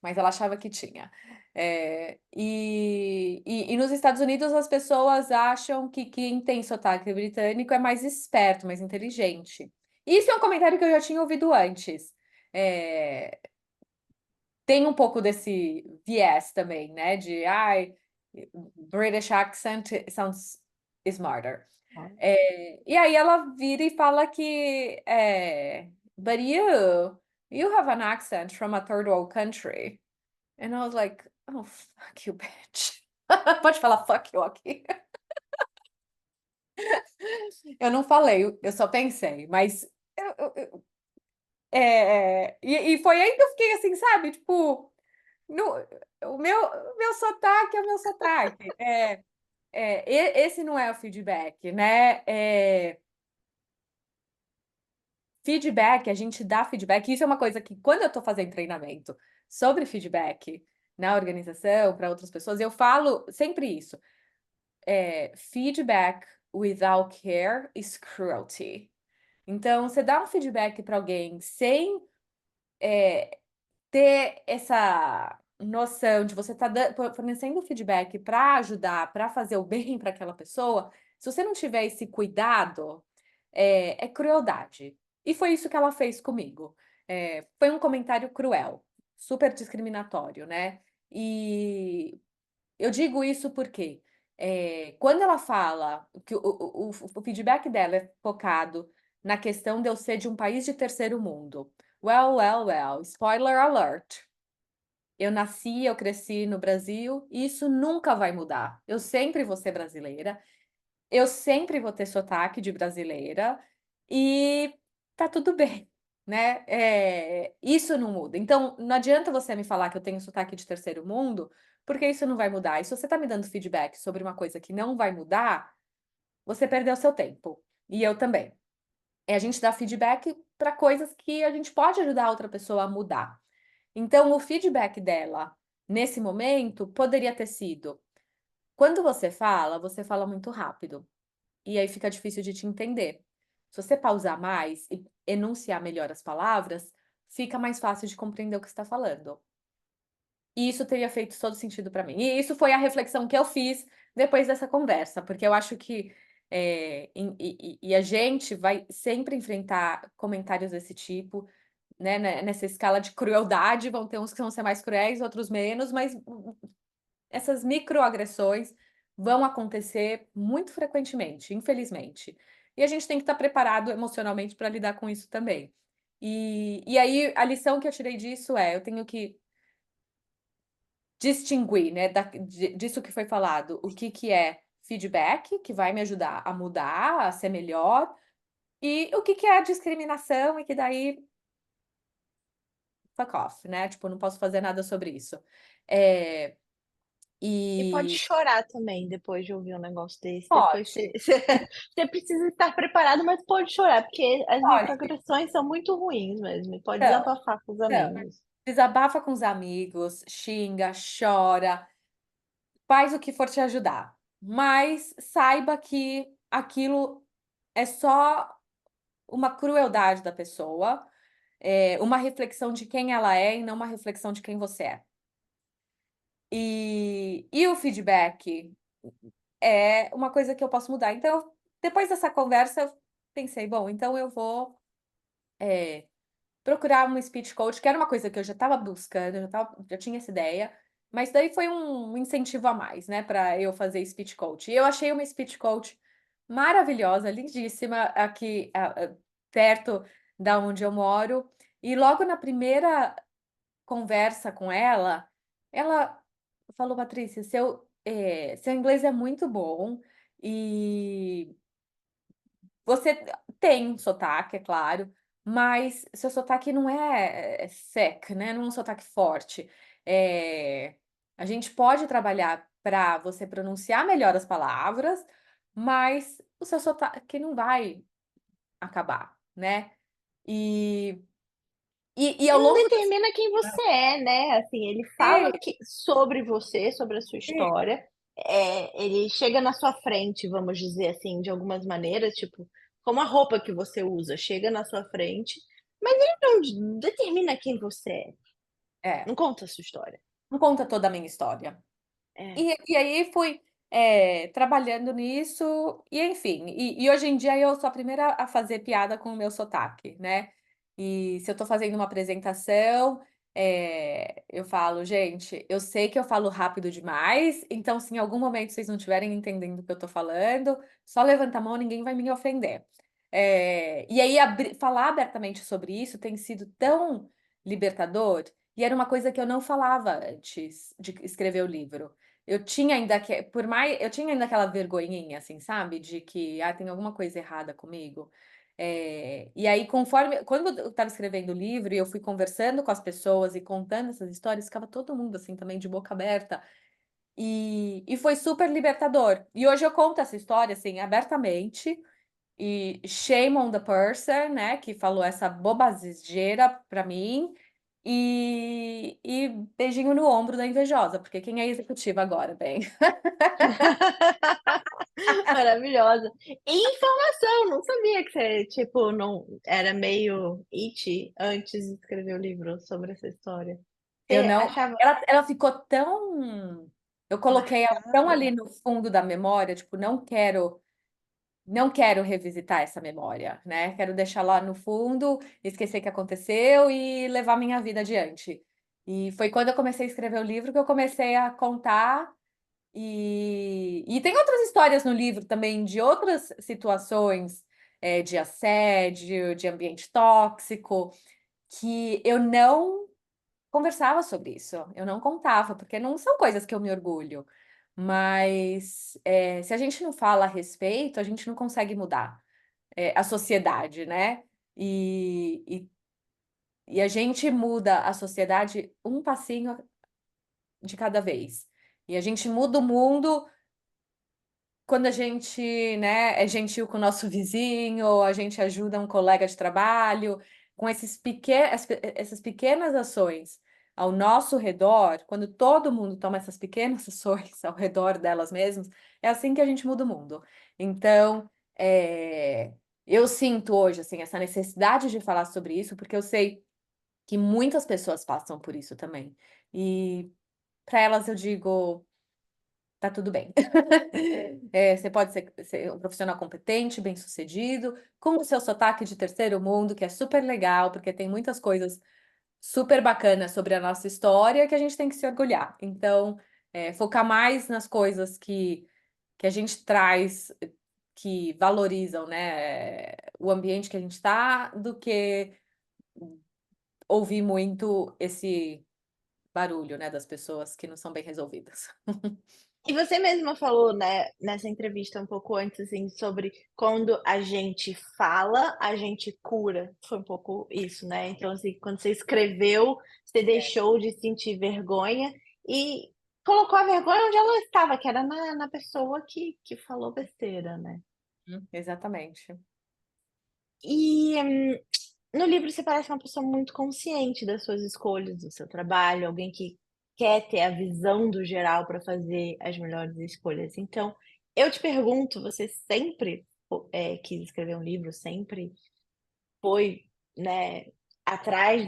mas ela achava que tinha. E nos Estados Unidos as pessoas acham que quem tem sotaque britânico é mais esperto, mais inteligente. Isso é um comentário que eu já tinha ouvido antes. É, tem um pouco desse viés também, né? De, ai, British accent sounds smarter. E aí ela vira e fala que, but you have an accent from a third world country. And I was like, oh, fuck you, bitch. Pode falar fuck you aqui. Eu não falei, eu só pensei, mas e foi aí que eu fiquei assim, sabe? Tipo, no, o meu sotaque é o meu sotaque. Esse não é o feedback, né? Feedback, a gente dá feedback. Isso é uma coisa que, quando eu estou fazendo treinamento sobre feedback na organização, para outras pessoas, eu falo sempre isso. Feedback without care is cruelty. Então, você dá um feedback para alguém sem ter essa noção de você estar fornecendo feedback para ajudar, para fazer o bem para aquela pessoa, se você não tiver esse cuidado, é crueldade. E foi isso que ela fez comigo. Foi um comentário cruel, super discriminatório, né? E eu digo isso porque quando ela fala que o feedback dela é focado na questão de eu ser de um país de terceiro mundo. Well, spoiler alert. Eu nasci, eu cresci no Brasil e isso nunca vai mudar. Eu sempre vou ser brasileira, eu sempre vou ter sotaque de brasileira e tá tudo bem, né? Isso não muda. Então, não adianta você me falar que eu tenho sotaque de terceiro mundo, porque isso não vai mudar. E se você tá me dando feedback sobre uma coisa que não vai mudar, você perdeu seu tempo. E eu também. A gente dá feedback para coisas que a gente pode ajudar a outra pessoa a mudar. Então, o feedback dela, nesse momento, poderia ter sido: quando você fala muito rápido. E aí fica difícil de te entender. Se você pausar mais e enunciar melhor as palavras, fica mais fácil de compreender o que você está falando. E isso teria feito todo sentido para mim. E isso foi a reflexão que eu fiz depois dessa conversa, porque eu acho que a gente vai sempre enfrentar comentários desse tipo, né? Nessa escala de crueldade, vão ter uns que vão ser mais cruéis, outros menos, mas essas microagressões vão acontecer muito frequentemente, infelizmente. E a gente tem que estar preparado emocionalmente para lidar com isso também. E aí, a lição que eu tirei disso eu tenho que distinguir, né, disso que foi falado, o que que é feedback, que vai me ajudar a mudar, a ser melhor, e o que que é discriminação e que daí fuck off, né? Tipo, não posso fazer nada sobre isso. É, E pode e chorar também depois de ouvir um negócio desse. Depois pode, você precisa estar preparado, mas pode chorar, porque as pode. microagressões são muito ruins mesmo, e pode Então, desabafar com os então, amigos. desabafa com os amigos, xinga, chora, faz o que for te ajudar. Mas saiba que aquilo é só uma crueldade da pessoa, uma reflexão de quem ela é e não uma reflexão de quem você é. E o feedback é uma coisa que eu posso mudar. Então, depois dessa conversa, eu pensei: "Bom, então eu vou, eh, procurar uma speech coach", que era uma coisa que eu já estava buscando, já tinha essa ideia, mas daí foi um incentivo a mais, né, para eu fazer speech coach. E eu achei uma speech coach maravilhosa, lindíssima, aqui, perto da onde eu moro, e logo na primeira conversa com ela, ela falou: "Patrícia, seu inglês é muito bom e você tem um sotaque, é claro, mas seu sotaque não é sec, né, não é um sotaque forte. Eh, a gente pode trabalhar para você pronunciar melhor as palavras, mas o seu sotaque não vai acabar, né". E e E ao não longo das determina quem você é, né? Assim, ele sim, fala sobre você, sobre a sua sim, história. Ele chega na sua frente, vamos dizer assim, de algumas maneiras, tipo, como a roupa que você usa chega na sua frente, mas ele não determina quem você é, é, não conta a sua história. não conta toda a minha história. É. E aí fui, trabalhando nisso e enfim, e hoje em dia eu sou a primeira a fazer piada com o meu sotaque, né. E se eu tô fazendo uma apresentação, eu falo: "Gente, eu sei que eu falo rápido demais, então se em algum momento vocês não estiverem entendendo o que eu tô falando, só levanta a mão, ninguém vai me ofender". E aí falar abertamente sobre isso tem sido tão libertador, e era uma coisa que eu não falava antes de escrever o livro. Eu tinha ainda aquela vergonhinha, assim, sabe, de que: "Ah, tem alguma coisa errada comigo". E aí quando eu estava escrevendo o livro e eu fui conversando com as pessoas e contando essas histórias, ficava todo mundo, assim, também de boca aberta, e foi super libertador. E hoje eu conto essa história, assim, abertamente, e shame on the person, né, que falou essa bobageira pra mim, e beijinho no ombro da invejosa, porque quem é executiva agora, bem? Maravilhosa. E informação, não sabia que você, tipo, não era meio it antes de escrever o livro sobre essa história. Eu Você não achava ela ficou tão eu coloquei ela tão marcada? ali no fundo da memória, tipo, não quero revisitar essa memória, né, quero deixar lá no fundo, esquecer que aconteceu e levar minha vida adiante. E foi quando eu comecei a escrever o livro que eu comecei a contar, e tem outras histórias no livro também de outras situações, de assédio, de ambiente tóxico, que eu não conversava sobre isso, eu não contava, porque não são coisas que eu me orgulho, mas, se a gente não fala a respeito, a gente não consegue mudar, a sociedade, né. E e e a gente muda a sociedade um passinho de cada vez. E a gente muda o mundo quando a gente, né, é gentil com o nosso vizinho, ou a gente ajuda um colega de trabalho, com essas pequenas ações ao nosso redor, quando todo mundo toma essas pequenas ações ao redor delas mesmas, é assim que a gente muda o mundo. Então, eu sinto hoje, assim, essa necessidade de falar sobre isso, porque eu sei que muitas pessoas passam por isso também. E para elas eu digo: "Tá tudo bem". Você pode ser um profissional competente, bem-sucedido, com o seu sotaque de terceiro mundo, que é super legal, porque tem muitas coisas super bacanas sobre a nossa história que a gente tem que se orgulhar. Então, focar mais nas coisas que a gente traz, que valorizam, né, o ambiente que a gente está, do que ouvir muito esse barulho, né, das pessoas que não são bem resolvidas. E você mesma falou, né, nessa entrevista um pouco antes, assim, sobre quando a gente fala, a gente cura. Foi um pouco isso, né. Então, assim, quando você escreveu, você deixou de sentir vergonha e colocou a vergonha onde ela estava, que era na pessoa que falou besteira, né. Exatamente. E no livro você parece uma pessoa muito consciente das suas escolhas, do seu trabalho, alguém que quer ter a visão do geral para fazer as melhores escolhas. Então, eu te pergunto, você sempre quis escrever um livro, sempre foi, né, atrás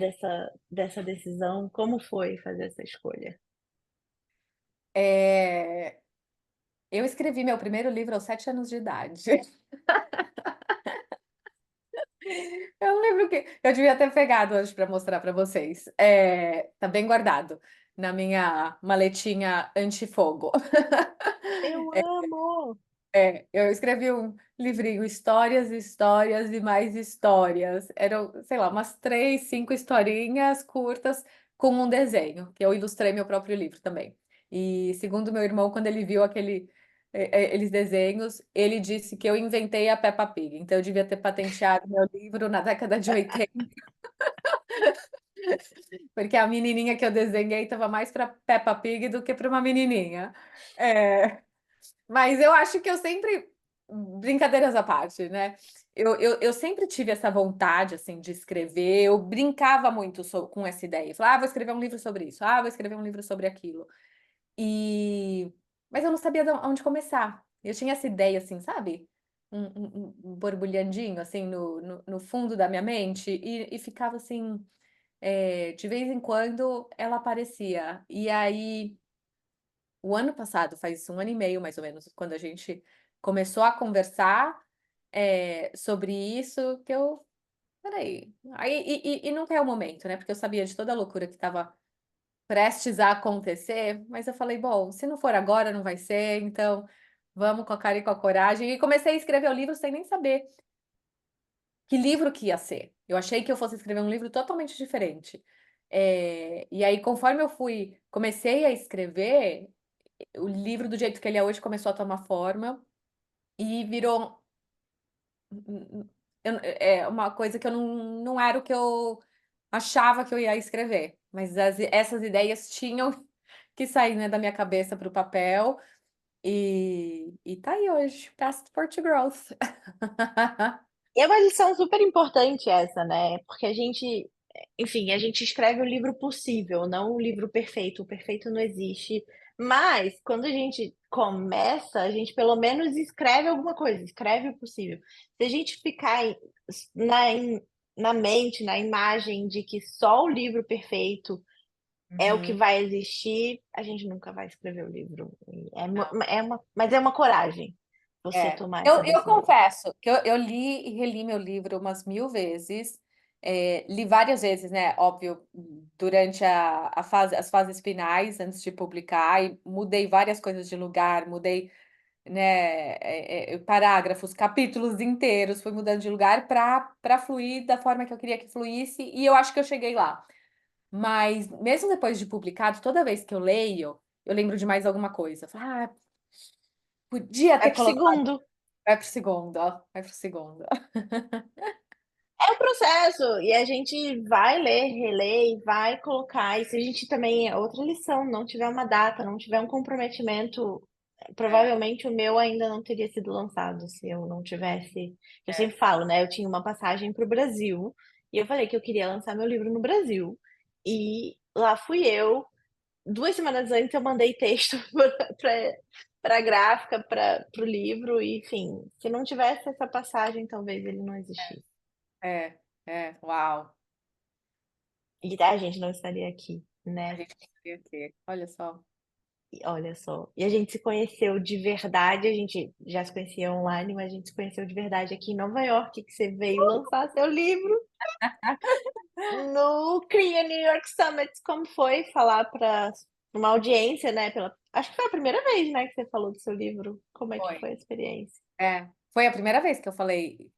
dessa decisão? Como foi fazer essa escolha? É, eu escrevi meu primeiro livro aos 7 anos de idade. Eu lembro que eu devia ter pegado hoje para mostrar para vocês. Tá bem guardado na minha maletinha antifogo. Eu amo! Eu escrevi um livrinho, histórias, histórias e mais histórias. Eram, sei lá, umas 3, 5 historinhas curtas com um desenho, que eu ilustrei meu próprio livro também. E segundo meu irmão, quando ele viu aqueles desenhos, ele disse que eu inventei a Peppa Pig. Então eu devia ter patenteado meu livro na década de 80, porque a menininha que eu desenhei estava mais para Peppa Pig do que para uma menininha. É, mas eu acho que eu sempre, brincadeiras à parte, né? Eu sempre tive essa vontade, assim, de escrever. Eu brincava muito com essa ideia. Falava, vou escrever um livro sobre isso. Vou escrever um livro sobre aquilo. E... Mas eu não sabia onde começar. Eu tinha essa ideia, assim, sabe? Um borbulhandinho, assim, no fundo da minha mente. E ficava, assim, de vez em quando, ela aparecia. E aí... O ano passado, faz um ano e meio mais ou menos, quando a gente começou a conversar sobre isso, que eu. Peraí. E nunca é o momento, né? Porque eu sabia de toda a loucura que estava prestes a acontecer, mas eu falei, bom, se não for agora, não vai ser, então vamos com a cara e com a coragem. E comecei a escrever o livro sem nem saber que livro que ia ser. Eu achei que eu fosse escrever um livro totalmente diferente. E aí, conforme comecei a escrever, o livro do jeito que ele é hoje começou a tomar forma e virou uma coisa que eu não era o que eu achava que eu ia escrever, mas essas ideias tinham que sair, né, da minha cabeça para o papel e tá aí hoje, Passport to Growth. E é uma lição super importante essa, né? Porque a gente, enfim, a gente escreve o livro possível, não o livro perfeito. O perfeito não existe. Mas quando a gente começa, a gente pelo menos escreve alguma coisa, escreve o possível. Se a gente ficar na, na mente, na imagem de que só o livro perfeito é o que Uhum. vai existir, a gente nunca vai escrever o livro. Não, Mas é uma coragem você é. tomar essa Eu decisão. confesso que eu li e reli meu livro umas 1000 vezes. Li várias vezes, né? Óbvio, durante as fases finais, antes de publicar, e mudei várias coisas de lugar, mudei, né, parágrafos, capítulos inteiros, fui mudando de lugar para fluir da forma que eu queria que fluísse, e eu acho que eu cheguei lá. Mas mesmo depois de publicado, toda vez que eu leio, eu lembro de mais alguma coisa. Falo, podia Vai ter pro colocado. segundo. Vai pro segundo, ó. Vai pro segundo. É o processo, e a gente vai ler, reler e vai colocar. E se a gente também, é outra lição, não tiver uma data, não tiver um comprometimento, É, provavelmente o meu ainda não teria sido lançado se eu não tivesse. Eu é, sempre falo, né? Eu tinha uma passagem para o Brasil e eu falei que eu queria lançar meu livro no Brasil. E lá fui eu. 2 semanas antes eu mandei texto para a gráfica, para o livro, e, enfim, se não tivesse essa passagem, talvez ele não existisse. uau. E a gente não estaria aqui, A né? gente conseguiu aqui. Olha só. E olha só. E a gente se conheceu de verdade, a gente já se conhecia online, mas a gente se conheceu de verdade aqui em Nova York, que você veio lançar seu livro no CRIA New York Summit. Como foi falar para uma audiência, né? Acho que foi a primeira vez, né, que você falou do seu livro. Como é que Foi. foi a experiência? Foi a primeira vez que eu falei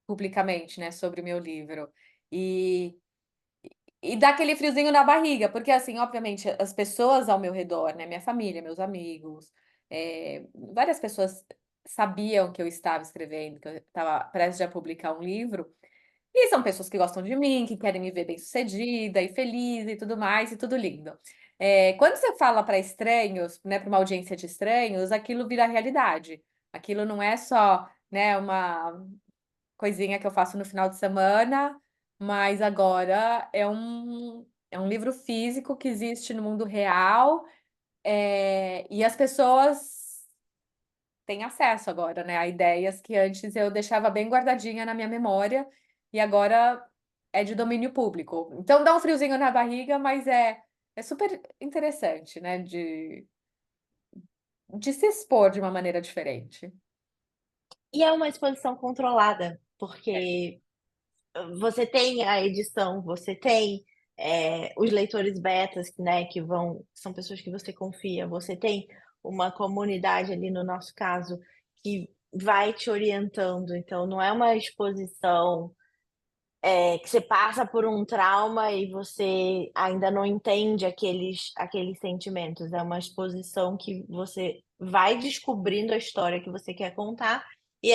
publicamente, né, sobre o meu livro. E, e dá aquele friozinho na barriga, porque, assim, obviamente, as pessoas ao meu redor, né, minha família, meus amigos, várias pessoas sabiam que eu estava escrevendo, que eu estava prestes a publicar um livro. E são pessoas que gostam de mim, que querem me ver bem-sucedida e feliz e tudo mais, e tudo lindo. Quando você fala para estranhos, né, para uma audiência de estranhos, aquilo vira realidade. Aquilo não é só, né, uma coisinha que eu faço no final de semana, mas agora é um livro físico que existe no mundo real, e as pessoas tem acesso agora, né, a ideias que antes eu deixava bem guardadinha na minha memória e agora é de domínio público. Então dá um friozinho na barriga, mas é super interessante, né, de se expor de uma maneira diferente. E é uma exposição controlada, porque você tem a edição, você tem, os leitores betas, né, são pessoas que você confia, você tem uma comunidade ali, no nosso caso, que vai te orientando, então não é uma exposição, que você passa por um trauma e você ainda não entende aqueles sentimentos, é uma exposição que você vai descobrindo a história que você quer contar, e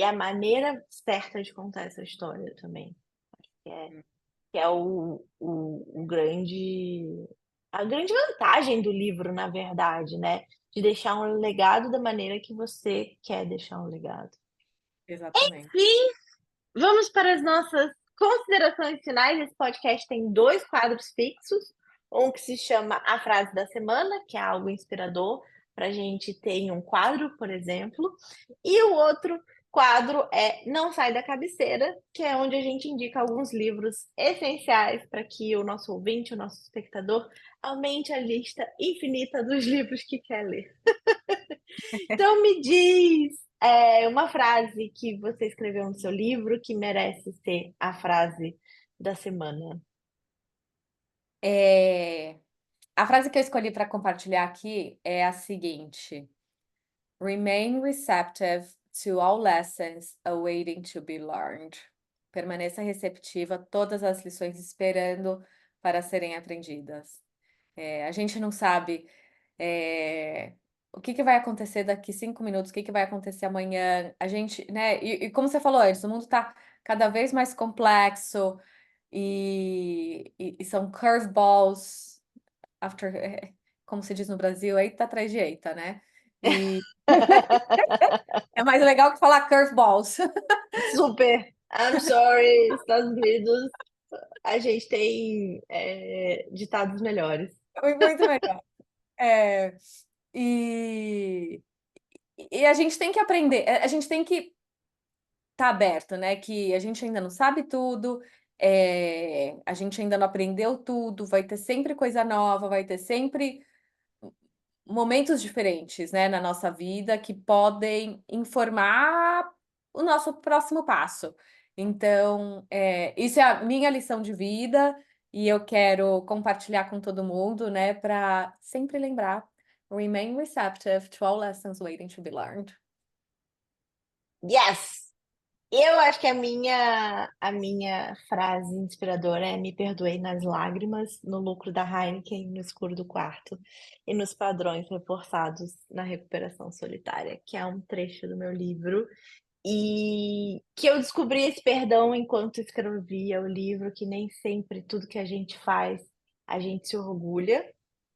a maneira certa de contar essa história também. Que é o grande a grande vantagem do livro, na verdade, né, de deixar um legado da maneira que você quer deixar um legado. Exatamente. Enfim, vamos para as nossas considerações finais. Esse podcast tem 2 quadros fixos, um que se chama A Frase da Semana, que é algo inspirador para a gente ter em um quadro, por exemplo, e o outro quadro é Não Sai da Cabeceira, que é onde a gente indica alguns livros essenciais para que o nosso ouvinte, o nosso espectador, aumente a lista infinita dos livros que quer ler. Então me diz, uma frase que você escreveu no seu livro que merece ser a frase da semana. É, a frase que eu escolhi para compartilhar aqui é a seguinte: Remain receptive to all lessons awaiting to be learned. Permaneça receptiva a todas as lições esperando para serem aprendidas. A gente não sabe, o que que vai acontecer daqui 5 minutos, o que que vai acontecer amanhã. A gente, né? E como você falou antes, o mundo está cada vez mais complexo e são curveballs after, como se diz no Brasil, eita atrás de eita, né? E é mais legal que falar curveballs. Super. I'm sorry, Estados Unidos, a gente tem, ditados melhores. Muito melhor. É, e, e a gente tem que aprender, a gente tem que estar aberto, né? Que a gente ainda não sabe tudo, a gente ainda não aprendeu tudo, vai ter sempre coisa nova, vai ter sempre momentos diferentes, né, na nossa vida que podem informar o nosso próximo passo. Então, isso é a minha lição de vida e eu quero compartilhar com todo mundo, né, para sempre lembrar: Remain receptive to all lessons waiting to be learned. Yes! Eu acho que a minha frase inspiradora é: "Me perdoei nas lágrimas, no lucro da Heineken, no escuro do quarto e nos padrões reforçados na recuperação solitária", que é um trecho do meu livro, e que eu descobri esse perdão enquanto escrevia o livro, que nem sempre tudo que a gente faz, a gente se orgulha,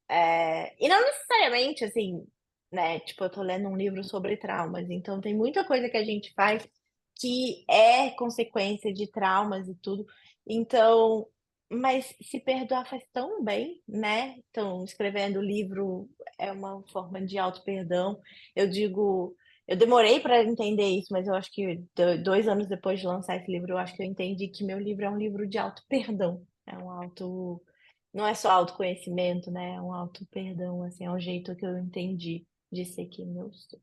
e não necessariamente, assim, né, tipo, eu tô lendo um livro sobre traumas, então tem muita coisa que a gente faz que é consequência de traumas e tudo, então, mas se perdoar faz tão bem, né, então escrevendo o livro é uma forma de auto-perdão. Eu digo, eu demorei para entender isso, mas eu acho que 2 anos depois de lançar esse livro, eu acho que eu entendi que meu livro é um livro de auto-perdão, é um auto não é só autoconhecimento, né, é um auto-perdão, assim, é o jeito que eu entendi de ser quem eu sou.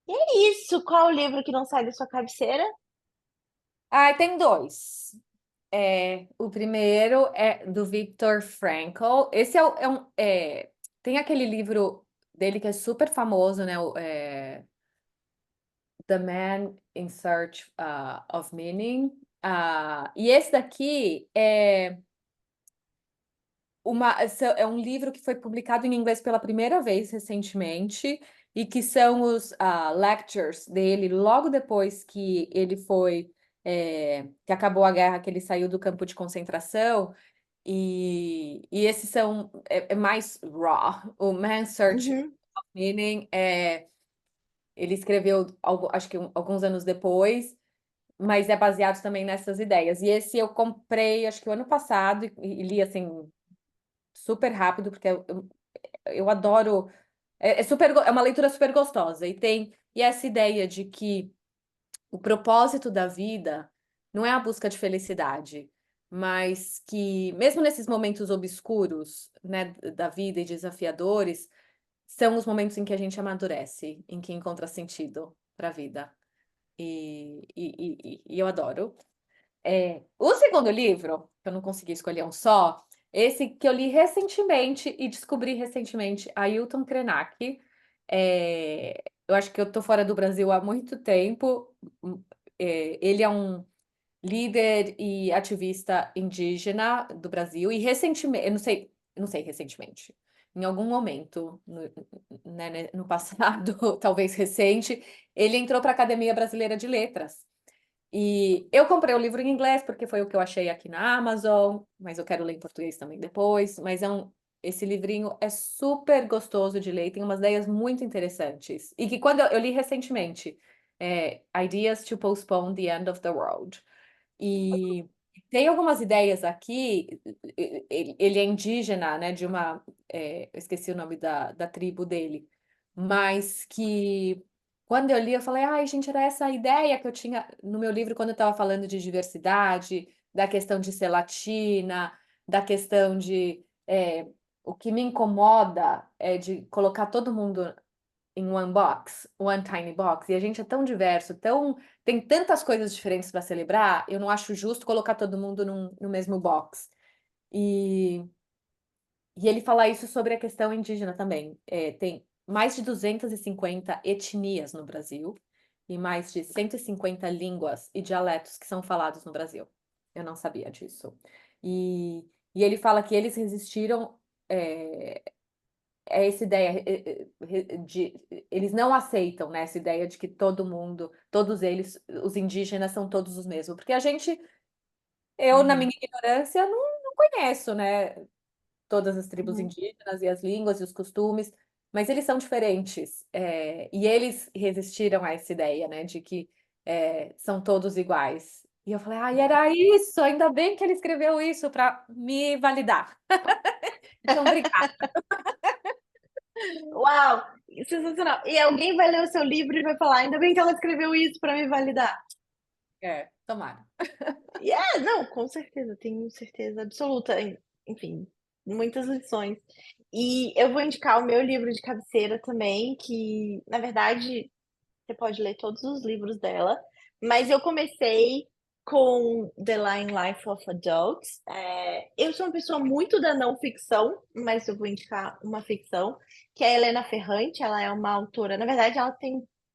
E é isso, qual o livro que não sai da sua cabeceira? Ah, tem 2. O primeiro é do Viktor Frankl. Esse tem aquele livro dele que é super famoso, né, The Man in Search, of Meaning. E esse daqui é um livro que foi publicado em inglês pela primeira vez recentemente, e que são os lectures dele logo depois que ele foi, que acabou a guerra, que ele saiu do campo de concentração, e esses é mais raw. O Man's Search Uhum. of Meaning, ele escreveu acho que alguns anos depois, mas é baseado também nessas ideias. E esse eu comprei, acho que o ano passado, e li assim super rápido, porque eu adoro. É uma leitura super gostosa. E essa ideia de que o propósito da vida não é a busca de felicidade, mas que, mesmo nesses momentos obscuros, né, da vida e desafiadores, são os momentos em que a gente amadurece, em que encontra sentido para a vida. E eu adoro. O segundo livro, que eu não consegui escolher um só, esse que eu li recentemente e descobri recentemente, Ailton Krenak. Eu acho que eu tô fora do Brasil há muito tempo. Ele é um líder e ativista indígena do Brasil e recentemente, eu não sei recentemente, em algum momento no passado, talvez recente, ele entrou para a Academia Brasileira de Letras. E eu comprei o livro em inglês porque foi o que eu achei aqui na Amazon, mas eu quero ler em português também depois. Mas esse livrinho é super gostoso de ler, tem umas ideias muito interessantes. E que quando eu li recentemente, Ideas to Postpone the End of the World. E tem algumas ideias aqui, ele é indígena, né, eu esqueci o nome da tribo dele, mas que quando eu li, eu falei, ai, gente, era essa a ideia que eu tinha no meu livro quando eu estava falando de diversidade, da questão de ser latina, da questão o que me incomoda é de colocar todo mundo em one box, one tiny box, e a gente é tão diverso, tem tantas coisas diferentes para celebrar, eu não acho justo colocar todo mundo no mesmo box. E, e ele fala isso sobre a questão indígena também. Tem mais de 250 etnias no Brasil e mais de 150 línguas e dialetos que são falados no Brasil. Eu não sabia disso. E ele fala que eles resistiram é, essa ideia eles não aceitam, né, essa ideia de que todo mundo, todos eles, os indígenas são todos os mesmos, porque eu na minha Uhum. ignorância não conheço, né, todas as tribos Uhum. indígenas e as línguas e os costumes, mas eles são diferentes, e eles resistiram a essa ideia, né, de que são todos iguais. E eu falei, ai, era isso, ainda bem que ele escreveu isso para me validar. Então, obrigada. Uau, sensacional. E alguém vai ler o seu livro e vai falar: "Ainda bem que ela escreveu isso para me validar". Tomara. E não, com certeza, tenho certeza absoluta. Enfim, muitas lições. E eu vou indicar o meu livro de cabeceira também, que na verdade você pode ler todos os livros dela, mas eu comecei com The Lying Life of Adults. Eu sou uma pessoa muito da não ficção, mas eu vou indicar uma ficção, que é a Helena Ferrante. Ela é uma autora, na verdade,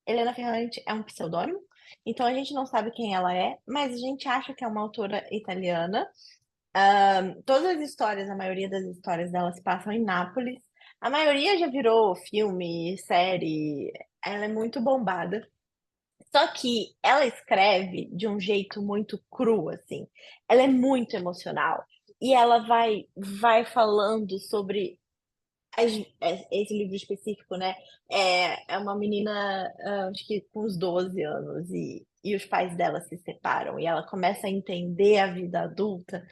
Helena Ferrante é um pseudônimo, então a gente não sabe quem ela é, mas a gente acha que é uma autora italiana. Todas as histórias, a maioria das histórias dela se passam em Nápoles. A maioria já virou filme, série. Ela é muito bombada. Só que ela escreve de um jeito muito cru, assim. Ela é muito emocional. E ela vai falando sobre esse livro específico, né? É uma menina, acho que com uns 12 anos, e os pais dela se separam, e ela começa a entender a vida adulta,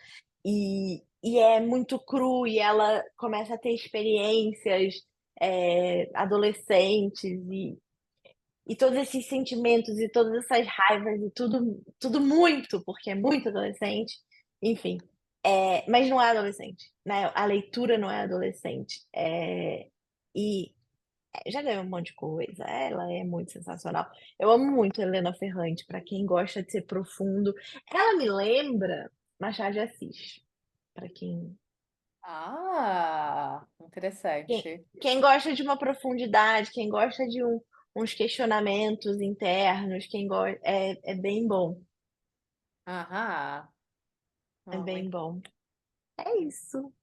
e é muito cru, e ela começa a ter experiências adolescentes, e todos esses sentimentos e todas essas raivas e tudo muito, porque é muito adolescente, enfim. Mas não é adolescente, né? A leitura não é adolescente. E já ganhou um monte de coisa. Ela é muito sensacional. Eu amo muito Helena Ferrante, para quem gosta de ser profundo. Ela me lembra Machado de Assis, para Ah, quem, interessante. quem gosta de uma profundidade, quem gosta de uns questionamentos internos, quem gosta, é bem bom. Aham. É Oh, bem muito... bom. É isso.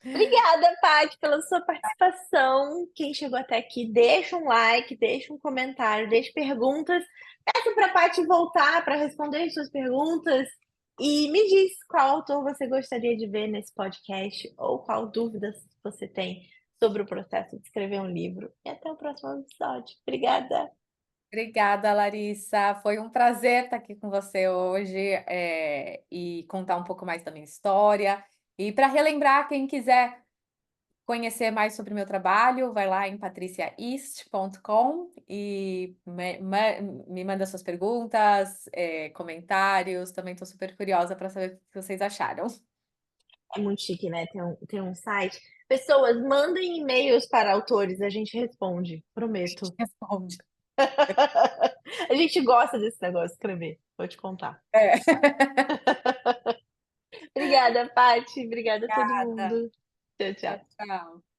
Obrigada, Paty, pela sua participação. Quem chegou até aqui, deixa um like, deixa um comentário, deixa perguntas. Peça para a Paty voltar para responder as suas perguntas. E me diz qual autor você gostaria de ver nesse podcast ou qual dúvidas você tem sobre o processo de escrever um livro. E até o próximo episódio. Obrigada. Obrigada, Larissa. Foi um prazer estar aqui com você hoje, e contar um pouco mais da minha história. E para relembrar, quem quiser conhecer mais sobre o meu trabalho, vai lá em patriciaeast.com e me manda suas perguntas, comentários. Também estou super curiosa para saber o que vocês acharam. É muito chique, né? Ter um site. Pessoas, mandem e-mails para autores, a gente responde, A gente prometo. responde. A gente gosta desse negócio de escrever, vou te contar. É. Obrigada, Paty. Obrigada a todo Obrigada. mundo. Tchau, Tchau, tchau. tchau.